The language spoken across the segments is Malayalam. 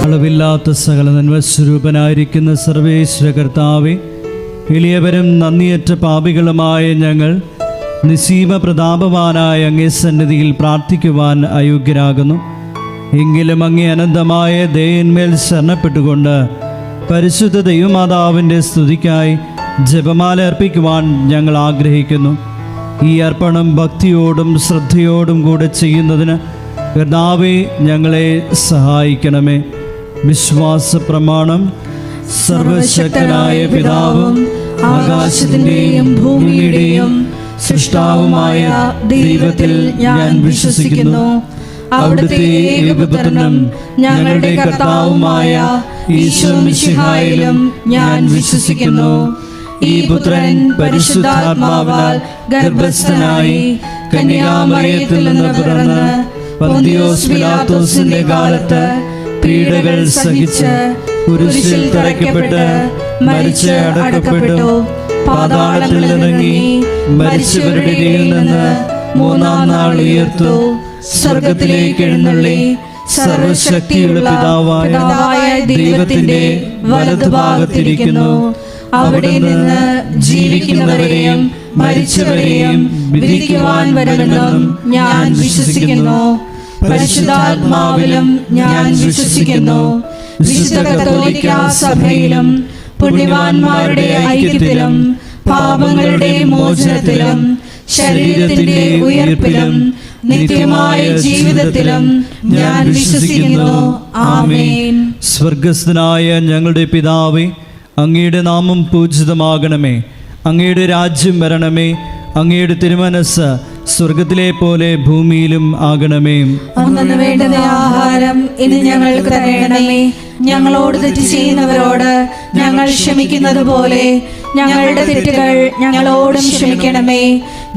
അളവില്ലാത്ത സകല നന്മസ്വരൂപനായിരിക്കുന്ന സർവേശ്വര കർത്താവേ, എളിയവരും നന്ദിയറ്റ പാപികളുമായ ഞങ്ങൾ നിസീമ പ്രതാപവാനായ അങ്ങേ സന്നിധിയിൽ പ്രാർത്ഥിക്കുവാൻ അയോഗ്യരാകുന്നു. എങ്കിലും അങ്ങേ അനന്തമായ ദയന്മേൽ ശരണപ്പെട്ടുകൊണ്ട് പരിശുദ്ധ ദൈവമാതാവിൻ്റെ സ്തുതിക്കായി ജപമാല അർപ്പിക്കുവാൻ ഞങ്ങൾ ആഗ്രഹിക്കുന്നു. ഈ അർപ്പണം ഭക്തിയോടും ശ്രദ്ധയോടും കൂടെ ചെയ്യുന്നതിന് കർത്താവേ ഞങ്ങളെ സഹായിക്കണമേ. വിശ്വാസ പ്രമാണം. സർവശക്തനായ പിതാവും ആകാശത്തിൻ്റെയും ഭൂമിയുടെയും സൃഷ്ടാവുമായ ദൈവത്തിൽ ഞാൻ വിശ്വസിക്കുന്നു. അവിടുത്തെ ഏകപുത്രനും ഞങ്ങളുടെ കർത്താവുമായ ഈശോ മിശിഹായിലും ഞാൻ വിശ്വസിക്കുന്നു. ഈ പുത്രൻ പരിശുദ്ധാത്മാവാൽ ഗർഭസ്ഥനായി കന്യാമറിയത്തിൽ നിന്ന് പിറന്ന് പൊന്തിയോസ് പിലാത്തോസിന്റെ കാലത്ത് പീഡകൾ സഹിച്ച് കുരിശിൽ തറയ്ക്കപ്പെട്ട് മരിച്ച് അടക്കപ്പെട്ടു, പാതാളത്തിൽ ഇറങ്ങി മരിച്ചവരുടെ ഇടയിൽ നിന്ന് മൂന്നാം നാൾ ഉയർത്തു, സ്വർഗത്തിലേക്ക് എഴുന്നള്ളി സർവശക്തിയുള്ള പിതാവായ ദൈവത്തിന്റെ വലതുഭാഗത്തിരിക്കുന്നു. അവിടെ നിന്ന് ജീവിക്കുന്നവരെയും മരിച്ചവരെയും വിധിക്കുവാൻ വരുമെന്നും ഞാൻ വിശ്വസിക്കുന്നു. പരിശുദ്ധാത്മാവിലും ഞാൻ വിശ്വസിക്കുന്നു. വിശുദ്ധ കത്തോലിക്കാ സഭയിലും പുണ്യവാന്മാരുടെ ഐക്യത്തിലും പാപങ്ങളുടെ മോചനത്തിലും ശരീരത്തിന്റെ ഉയർപ്പിലും നിത്യമായ ജീവിതത്തിലും ഞാൻ വിശ്വസിക്കുന്നു. ആമേൻ. സ്വർഗസ്ഥനായ ഞങ്ങളുടെ പിതാവേ, അങ്ങയുടെ നാമം പൂജിതമാകണമേ. അങ്ങയുടെ രാജ്യം വരണമേ. അങ്ങയുടെ തിരുമനസ്സ് സ്വർഗത്തിലെ പോലെ ഭൂമിയിലും ആകണമേ. അന്നു വേണ്ടുന്ന ആഹാരം ഇന്ന് ഞങ്ങൾക്ക് തരണമേ. ഞങ്ങളോട് തെറ്റ് ചെയ്യുന്നവരോട് ഞങ്ങൾ ക്ഷമിക്കുന്നത് പോലെ ഞങ്ങളുടെ തെറ്റുകൾ ഞങ്ങളോടും ക്ഷമിക്കണമേ.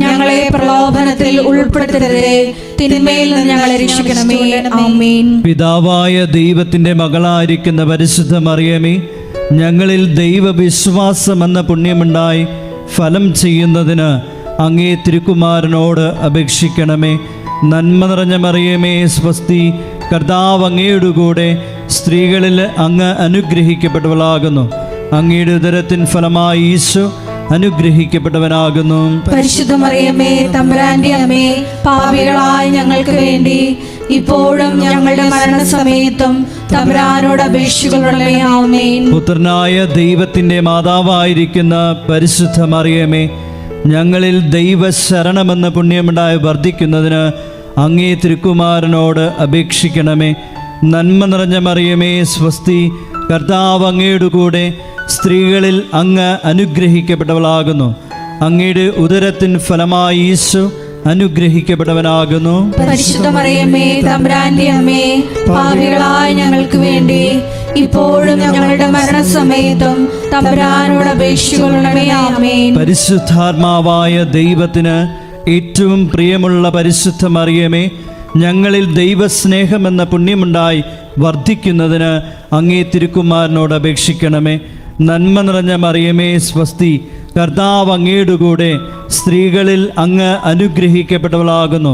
ഞങ്ങളെ പ്രലോഭനത്തിൽ ഉൾപ്പെടുത്തരുതേ, തിന്മയിൽ നിന്ന് ഞങ്ങളെ രക്ഷിക്കണമേ. ആമേൻ. പിതാവായ ദൈവത്തിന്റെ മകളായിരിക്കുന്ന പരിശുദ്ധ മറിയമേ, ഞങ്ങളിൽ ദൈവവിശ്വാസം എന്ന പുണ്യമുണ്ടായി ഫലം ചെയ്യുന്നതിന് അങ്ങേ തിരുക്കുമാരനോട് അപേക്ഷിക്കണമേ. നന്മ നിറഞ്ഞ മറിയമേ സ്വസ്തി, കർത്താവ് അങ്ങയുടെ കൂടെ സ്ത്രീകളിൽ അങ്ങ് അനുഗ്രഹിക്കപ്പെട്ടവളാകുന്നു. അങ്ങയുടെ ഉദരത്തിൻ ഫലമായി ഈശോ അനുഗ്രഹിക്കപ്പെട്ടവനാകുന്നു. പരിശുദ്ധ മറിയമേ, തമ്പുരാന്റെ അമ്മേ, പാപികളായ ഞങ്ങൾക്ക് വേണ്ടി ഇപ്പോഴും ഞങ്ങളുടെ മരണസമയത്തും തമ്പുരാനോട് അപേക്ഷിക്കണമേ. ആമേൻ. പുത്രനായ ദൈവത്തിന്റെ മാതാവായിരിക്കുന്ന പരിശുദ്ധ മറിയമേ, ഞങ്ങളിൽ ദൈവശരണമെന്ന പുണ്യമുണ്ടായി വർദ്ധിക്കുന്നതിന് അങ്ങേ തിരുക്കുമാരനോട് അപേക്ഷിക്കണമേ. നന്മ നിറഞ്ഞ മറിയമേ സ്വസ്തി, കർത്താവ് അങ്ങയുടെ കൂടെ സ്ത്രീകളിൽ അങ്ങ് അനുഗ്രഹിക്കപ്പെട്ടവളാകുന്നു. അങ്ങയുടെ ഉദരത്തിൻ ഫലമായി ഈശോ അനുഗ്രഹിക്കപ്പെട്ടവനാകുന്നു. പരിശുദ്ധ മറിയമേ, തമ്പുരാന്റെ അമ്മേ, പാപികളായ ഞങ്ങൾക്ക് വേണ്ടി ഇപ്പോഴും ഞങ്ങളുടെ മരണസമയത്തും തമ്പുരാനോട് അപേക്ഷിക്കണമേ. ആമേൻ. പരിശുദ്ധാത്മാവായ ദൈവത്തിന് ഏറ്റവും പ്രിയമുള്ള പരിശുദ്ധ മറിയമേ, ഞങ്ങളിൽ ദൈവസ്നേഹമെന്ന പുണ്യമുണ്ടായി വർദ്ധിക്കുന്നതിന് അങ്ങേ തിരുക്കുമാരനോട് അപേക്ഷിക്കണമേ. നന്മ നിറഞ്ഞ മറിയമേ സ്വസ്തി, കർത്താവ് അങ്ങയുടെ കൂടെ സ്ത്രീകളിൽ അങ്ങ് അനുഗ്രഹിക്കപ്പെട്ടവളാകുന്നു.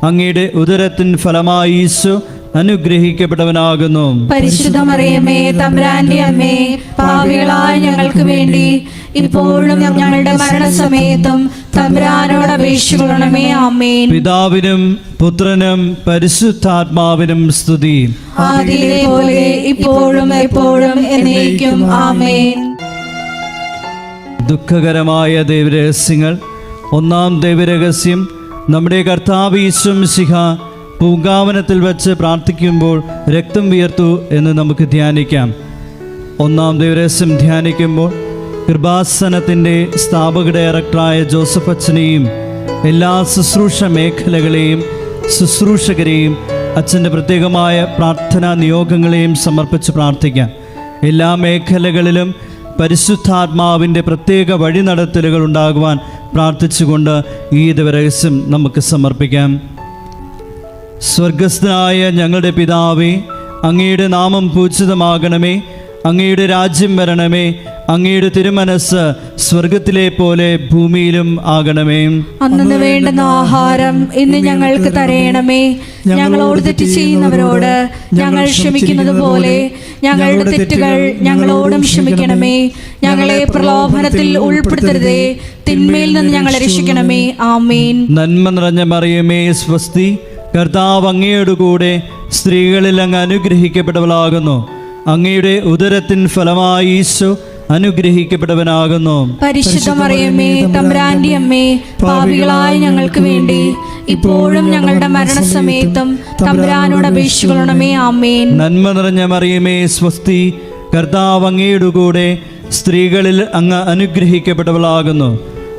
അങ്ങയുടെ ഉദരത്തിൻ ഫലമായി ഈശോ അനുഗ്രഹിക്കപ്പെട്ടവനാകുന്നു. പരിശുദ്ധ മറിയമേ, തമ്പുരാന്റെ അമ്മേ, പാപികളായ ഞങ്ങൾക്ക് വേണ്ടി ഇപ്പോഴും ഞങ്ങളുടെ മരണസമയത്തും തമ്പുരാനോട് അപേക്ഷിക്കണമേ. ആമേൻ. പിതാവിനും പുത്രനും പരിശുദ്ധാത്മാവിനും സ്തുതി. ആദിയിലെ പോലെ ഇപ്പോഴും എപ്പോഴും എന്നേക്കും. ആമേൻ. ദുഃഖകരമായ ദൈവരഹസ്യങ്ങൾ. ഒന്നാം ദൈവരഹസ്യം, നമ്മുടെ കർത്താവ് ഈശോ മിശിഹാ പൂങ്കാവനത്തിൽ വച്ച് പ്രാർത്ഥിക്കുമ്പോൾ രക്തം വിയർത്തു എന്ന് നമുക്ക് ധ്യാനിക്കാം. ഒന്നാം ദൈവരഹസ്യം ധ്യാനിക്കുമ്പോൾ കൃപാസനത്തിൻ്റെ സ്ഥാപക ഡയറക്ടറായ ജോസഫ് അച്ഛനെയും എല്ലാ ശുശ്രൂഷ മേഖലകളെയും ശുശ്രൂഷകരെയും അച്ഛൻ്റെ പ്രത്യേകമായ പ്രാർത്ഥനാ നിയോഗങ്ങളെയും സമർപ്പിച്ച് പ്രാർത്ഥിക്കാം. എല്ലാ മേഖലകളിലും പരിശുദ്ധാത്മാവിൻ്റെ പ്രത്യേക വഴിനടത്തലുകൾ ഉണ്ടാകുവാൻ പ്രാർത്ഥിച്ചുകൊണ്ട് ഈ ദിവരഹസ്യം നമുക്ക് സമർപ്പിക്കാം. സ്വർഗസ്ഥനായ ഞങ്ങളുടെ പിതാവേ, അങ്ങയുടെ നാമം പൂജിതമാകണമേ. അങ്ങയുടെ രാജ്യം വരണമേ. അങ്ങയുടെ തിരുമനസ് സ്വർഗത്തിലെ പോലെ ഭൂമിയിലും ആകണമേ. അന്നു വേണ്ടുന്ന ആഹാരം ഇന്ന് ഞങ്ങൾക്ക് തരയണമേ. ഞങ്ങളോട് തെറ്റ് ചെയ്യുന്നവരോട് ഞങ്ങൾ ക്ഷമിക്കുന്നത് പോലെ ഞങ്ങളുടെ തെറ്റുകൾ ഞങ്ങളോടും ക്ഷമിക്കണമേ. ഞങ്ങളെ പ്രലോഭനത്തിൽ ഉൾപ്പെടുത്തരുതേ, തിന്മയിൽ നിന്ന് ഞങ്ങളെ രക്ഷിക്കണമേ. ആമേൻ. നന്മ നിറഞ്ഞ മറിയമേ സ്വസ്തി, കർത്താവ് അങ്ങയോട് കൂടെ സ്ത്രീകളിൽ അങ്ങ് അനുഗ്രഹിക്കപ്പെട്ടവളാകുന്നു. അങ്ങയുടെ ഉദരത്തിൻ ഫലമായി ഈശോ അനുഗ്രഹിക്കപ്പെട്ടവനാകുന്നു. പരിശുദ്ധ മറിയമേ തമ്പുരാന്റെ അമ്മേ, പാപികളായ ഞങ്ങൾക്ക് വേണ്ടി ഇപ്പോഴും ഞങ്ങളുടെ മരണസമയത്തും തമ്പുരാനോട് അപേക്ഷിക്കണമേ. ആമേൻ. നന്മ നിറഞ്ഞ മറിയമേ സ്വസ്തി, കർത്താവ് അങ്ങയുടെ കൂടെ സ്ത്രീകളിൽ അങ്ങ് അനുഗ്രഹിക്കപ്പെട്ടവളാകുന്നു.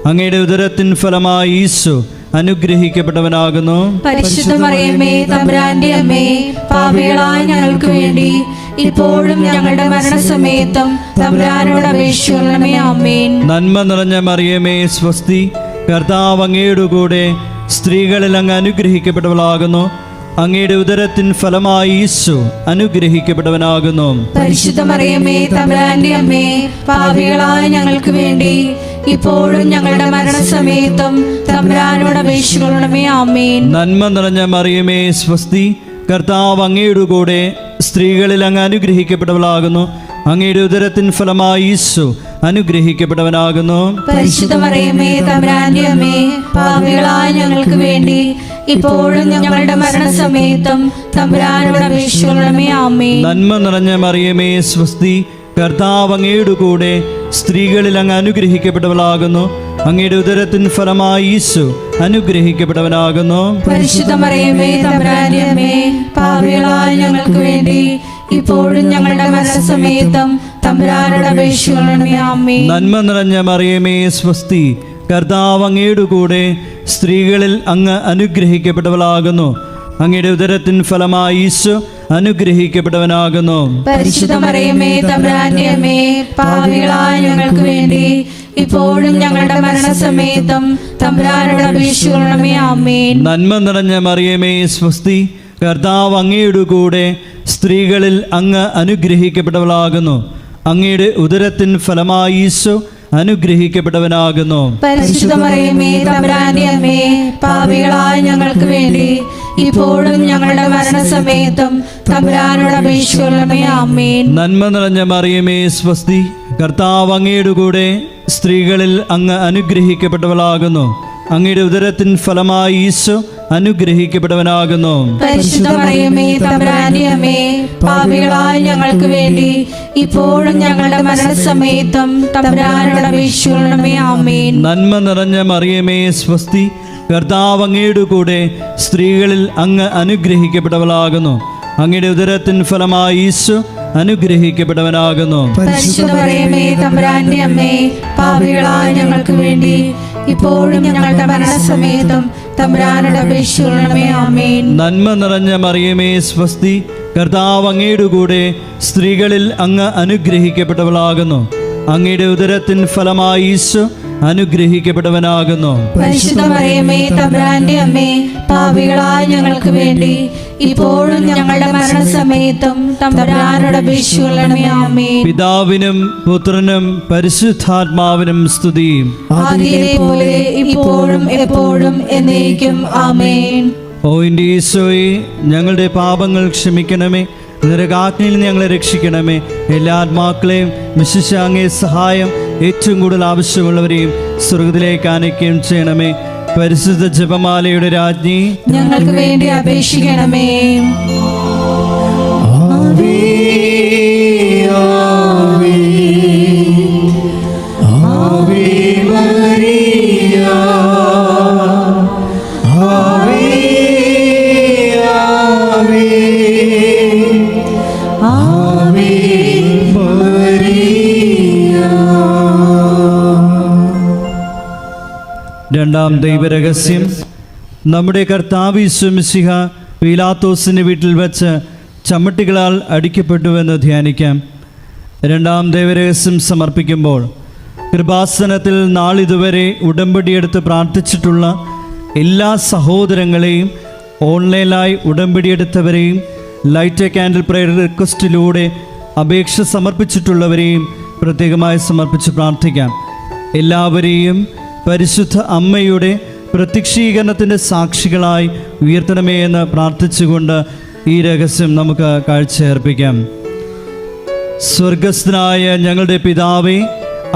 അങ്ങയുടെ ഉദരത്തിൻ ഫലമായി ഈശോ അനുഗ്രഹിക്കപ്പെട്ടവനാകുന്നു. പരിശുദ്ധ മറിയമേ തമ്പുരാന്റെ അമ്മേ, പാപികളായ ഞങ്ങൾക്ക് വേണ്ടി ഇപ്പോഴും ഞങ്ങളുടെ മരണസമയത്തും തമ്പുരാനോട് അപേക്ഷിക്കണമേ. ആമേൻ. നന്മ നിറഞ്ഞ മറിയമേ സ്വസ്തി, കർത്താവ് അങ്ങയുടെ കൂടെ സ്ത്രീകളിൽ അങ്ങ് അനുഗ്രഹിക്കപ്പെട്ടവളാകുന്നു. അങ്ങയുടെ ഉദരത്തിൻ ഫലമായി ഈശോ അനുഗ്രഹിക്കപ്പെട്ടവനാകുന്നു. പരിശുദ്ധ മറിയമേ തമ്പുരാന്റെ അമ്മേ, പാപികളായ ഞങ്ങൾക്ക് വേണ്ടി ഇപ്പോഴും ഞങ്ങളുടെ മരണസമയത്തും തമ്പുരാനോട് അപേക്ഷിക്കണമേ. ആമേൻ. നന്മ നിറഞ്ഞ മറിയമേ സ്വസ്തി, കർത്താവ് അങ്ങയുടെ കൂടെ സ്ത്രീകളിൽ അങ്ങ് അനുഗ്രഹിക്കപ്പെട്ടവളാകുന്നു. അങ്ങയുടെ ഉദരത്തിൻ ഫലമായി ഈശോ അനുഗ്രഹിക്കപ്പെട്ടവനാകുന്നു. പരിശുദ്ധ മറിയമേ തമ്പുരാന്റെ അമ്മേ, പാപികളായ ഞങ്ങൾക്ക് വേണ്ടി ഇപ്പോഴും ഞങ്ങളുടെ മരണസമയത്തും തമ്പുരാനോട് അപേക്ഷിക്കണമേ. ആമേൻ. നന്മ നിറഞ്ഞ മറിയമേ സ്വസ്തി, കർത്താവ് അങ്ങയുടെ കൂടെ സ്ത്രീകളിൽ അങ്ങ് അനുഗ്രഹിക്കപ്പെട്ടവളാകുന്നു. അങ്ങയുടെ ഉദരത്തിൻ ഫലമായി ഈശോ അനുഗ്രഹിക്കപ്പെട്ടവനാകുന്നു. പരിശുദ്ധ മറിയമേ തമ്പുരാന്റെ അമ്മേ, പാപികളായ ഞങ്ങൾക്ക് വേണ്ടി ഇപ്പോഴും ഞങ്ങളുടെ മരണസമയത്തും തമ്പുരാനോട് അപേക്ഷിക്കണമേ. ആമേൻ. നന്മ നിറഞ്ഞ മറിയമേ സ്വസ്തി, കർത്താവ് അങ്ങയുടെ കൂടെ സ്ത്രീകളിൽ അങ്ങ് അനുഗ്രഹിക്കപ്പെട്ടവളാകുന്നു. അങ്ങയുടെ ഉദരത്തിൻ ഫലമായി ഈശോ അനുഗ്രഹിക്കപ്പെട്ടവനാകുന്നു. പരിശുദ്ധ മറിയമേ തമ്പുരാന്റെ അമ്മേ, പാപികളായ ഞങ്ങൾക്ക് വേണ്ടി ഇപ്പോഴും ഞങ്ങളുടെ മരണസമയത്തും തമ്പുരാനോട് അപേക്ഷിക്കണമേ. ആമേൻ. നന്മ നിറഞ്ഞ മറിയമേ സ്വസ്തി, കർത്താവ് അങ്ങയുടെ കൂടെ സ്ത്രീകളിൽ അങ്ങ് അനുഗ്രഹിക്കപ്പെട്ടവളാകുന്നു. അങ്ങയുടെ ഉദരത്തിൻ ഫലമായി ഈശോ അനുഗ്രഹിക്കപ്പെട്ടവനാകുന്നു. പരിശുദ്ധ മറിയമേ തമ്പുരാന്റെ അമ്മേ, പാപികളായ ഞങ്ങൾക്ക് വേണ്ടി ഇപ്പോഴും ഞങ്ങളുടെ മരണസമയത്തും തമ്പുരാനോട് അപേക്ഷിക്കണമേ. ആമേൻ. നന്മ നിറഞ്ഞ മറിയമേ സ്വസ്തി, കർത്താവ് അങ്ങയുടെ കൂടെ സ്ത്രീകളിൽ അങ്ങ് അനുഗ്രഹിക്കപ്പെട്ടവളാകുന്നു. അങ്ങയുടെ ഉദരത്തിൻ ഫലമായി ഈശോ അനുഗ്രഹിക്കപ്പെട്ടവനാകുന്നു. പരിശുദ്ധ മറിയമേ തമ്പുരാന്റെ അമ്മേ, പാപികളായ ഞങ്ങൾക്ക് വേണ്ടി ഇപ്പോഴും ഞങ്ങളുടെ മരണസമയത്തും തമ്പുരാനോട് അപേക്ഷിക്കണമേ. ആമേൻ. നന്മ നിറഞ്ഞ മറിയമേ സ്വസ്തി, കർത്താവ് അങ്ങയുടെ കൂടെ സ്ത്രീകളിൽ അങ്ങ് അനുഗ്രഹിക്കപ്പെട്ടവളാകുന്നു. അങ്ങയുടെ ഉദരത്തിൻ ഫലമായി ഈശോ അനുഗ്രഹിക്കപ്പെട്ടവനാകുന്നു. പരിശുദ്ധ മറിയമേ തമ്പുരാന്റെ അമ്മേ, പാപികളായ ഞങ്ങൾക്ക് വേണ്ടി ഇപ്പോഴും ഞങ്ങളുടെ മരണസമയത്തും തമ്പുരാനോട് അപേക്ഷിക്കണമേ. ആമേൻ. നന്മ നിറഞ്ഞ മറിയമേ സ്വസ്തി, കർത്താവ് അങ്ങയുടെ കൂടെ സ്ത്രീകളിൽ അങ്ങ് അനുഗ്രഹിക്കപ്പെട്ടവളാകുന്നു. അങ്ങയുടെ ഉദരത്തിൻ ഫലമായി ഈശോ അനുഗ്രഹിക്കപ്പെട്ടവനാകുന്നു. പരിശുദ്ധ മറിയമേ തമ്പുരാന്റെ അമ്മേ, പാപികളായ ഞങ്ങൾക്ക് വേണ്ടി ഇപ്പോഴും ഞങ്ങളുടെ മരണസമയത്തും തമ്പുരാനോട് അപേക്ഷിക്കണമേ. ആമേൻ. പിതാവിനും പുത്രനും പരിശുദ്ധാത്മാവിനും സ്തുതി. ആദിയിലെ പോലെ ഇപ്പോഴും എപ്പോഴും എന്നേക്കും. ആമേൻ. ഓ എൻ്റെ ഈശോയെ, ഞങ്ങളുടെ പാപങ്ങൾ ക്ഷമിക്കണമേ, നരകാഗ്നിയിൽ നിന്ന് ഞങ്ങളെ രക്ഷിക്കണമേ. എല്ലാ ആത്മാക്കളെയും വിശിഷ്യ അങ്ങേ സഹായം ഏറ്റവും കൂടുതൽ ആവശ്യമുള്ളവരെയും സ്വർഗത്തിലേക്ക് ആനയിക്കുകയും ചെയ്യണമേ. പരിശുദ്ധ ജപമാലയുടെ രാജ്ഞി, ഞങ്ങൾക്ക് വേണ്ടി അപേക്ഷിക്കണമേ. ആവേ ആവേ ആവേ മരിയ, ആവേ ആവേ ആവേ മരിയ. രണ്ടാം ദൈവരഹസ്യം. നമ്മുടെ കർത്താവ് യേശു മിശിഹ പീലാത്തോസിന്റെ വീട്ടിൽ വെച്ച് ചമ്മട്ടികളാൽ അടിക്കപ്പെട്ടുവെന്ന് ധ്യാനിക്കാം. രണ്ടാം ദൈവരഹസ്യം സമർപ്പിക്കുമ്പോൾ കൃപാസനത്തിൽ നാളിതുവരെ ഉടമ്പടിയെടുത്ത് പ്രാർത്ഥിച്ചിട്ടുള്ള എല്ലാ സഹോദരങ്ങളെയും, ഓൺലൈനായി ഉടമ്പടിയെടുത്തവരെയും, ലൈറ്റ് എ കാൻഡിൽ പ്രയർ റിക്വസ്റ്റിലൂടെ അപേക്ഷ സമർപ്പിച്ചിട്ടുള്ളവരെയും പ്രത്യേകമായി സമർപ്പിച്ച് പ്രാർത്ഥിക്കാം. എല്ലാവരെയും പരിശുദ്ധ അമ്മയുടെ പ്രത്യക്ഷീകരണത്തിൻ്റെ സാക്ഷികളായി ഉയർത്തണമേ എന്ന് പ്രാർത്ഥിച്ചുകൊണ്ട് ഈ രഹസ്യം നമുക്ക് കാഴ്ചയർപ്പിക്കാം. സ്വർഗസ്ഥനായ ഞങ്ങളുടെ പിതാവേ,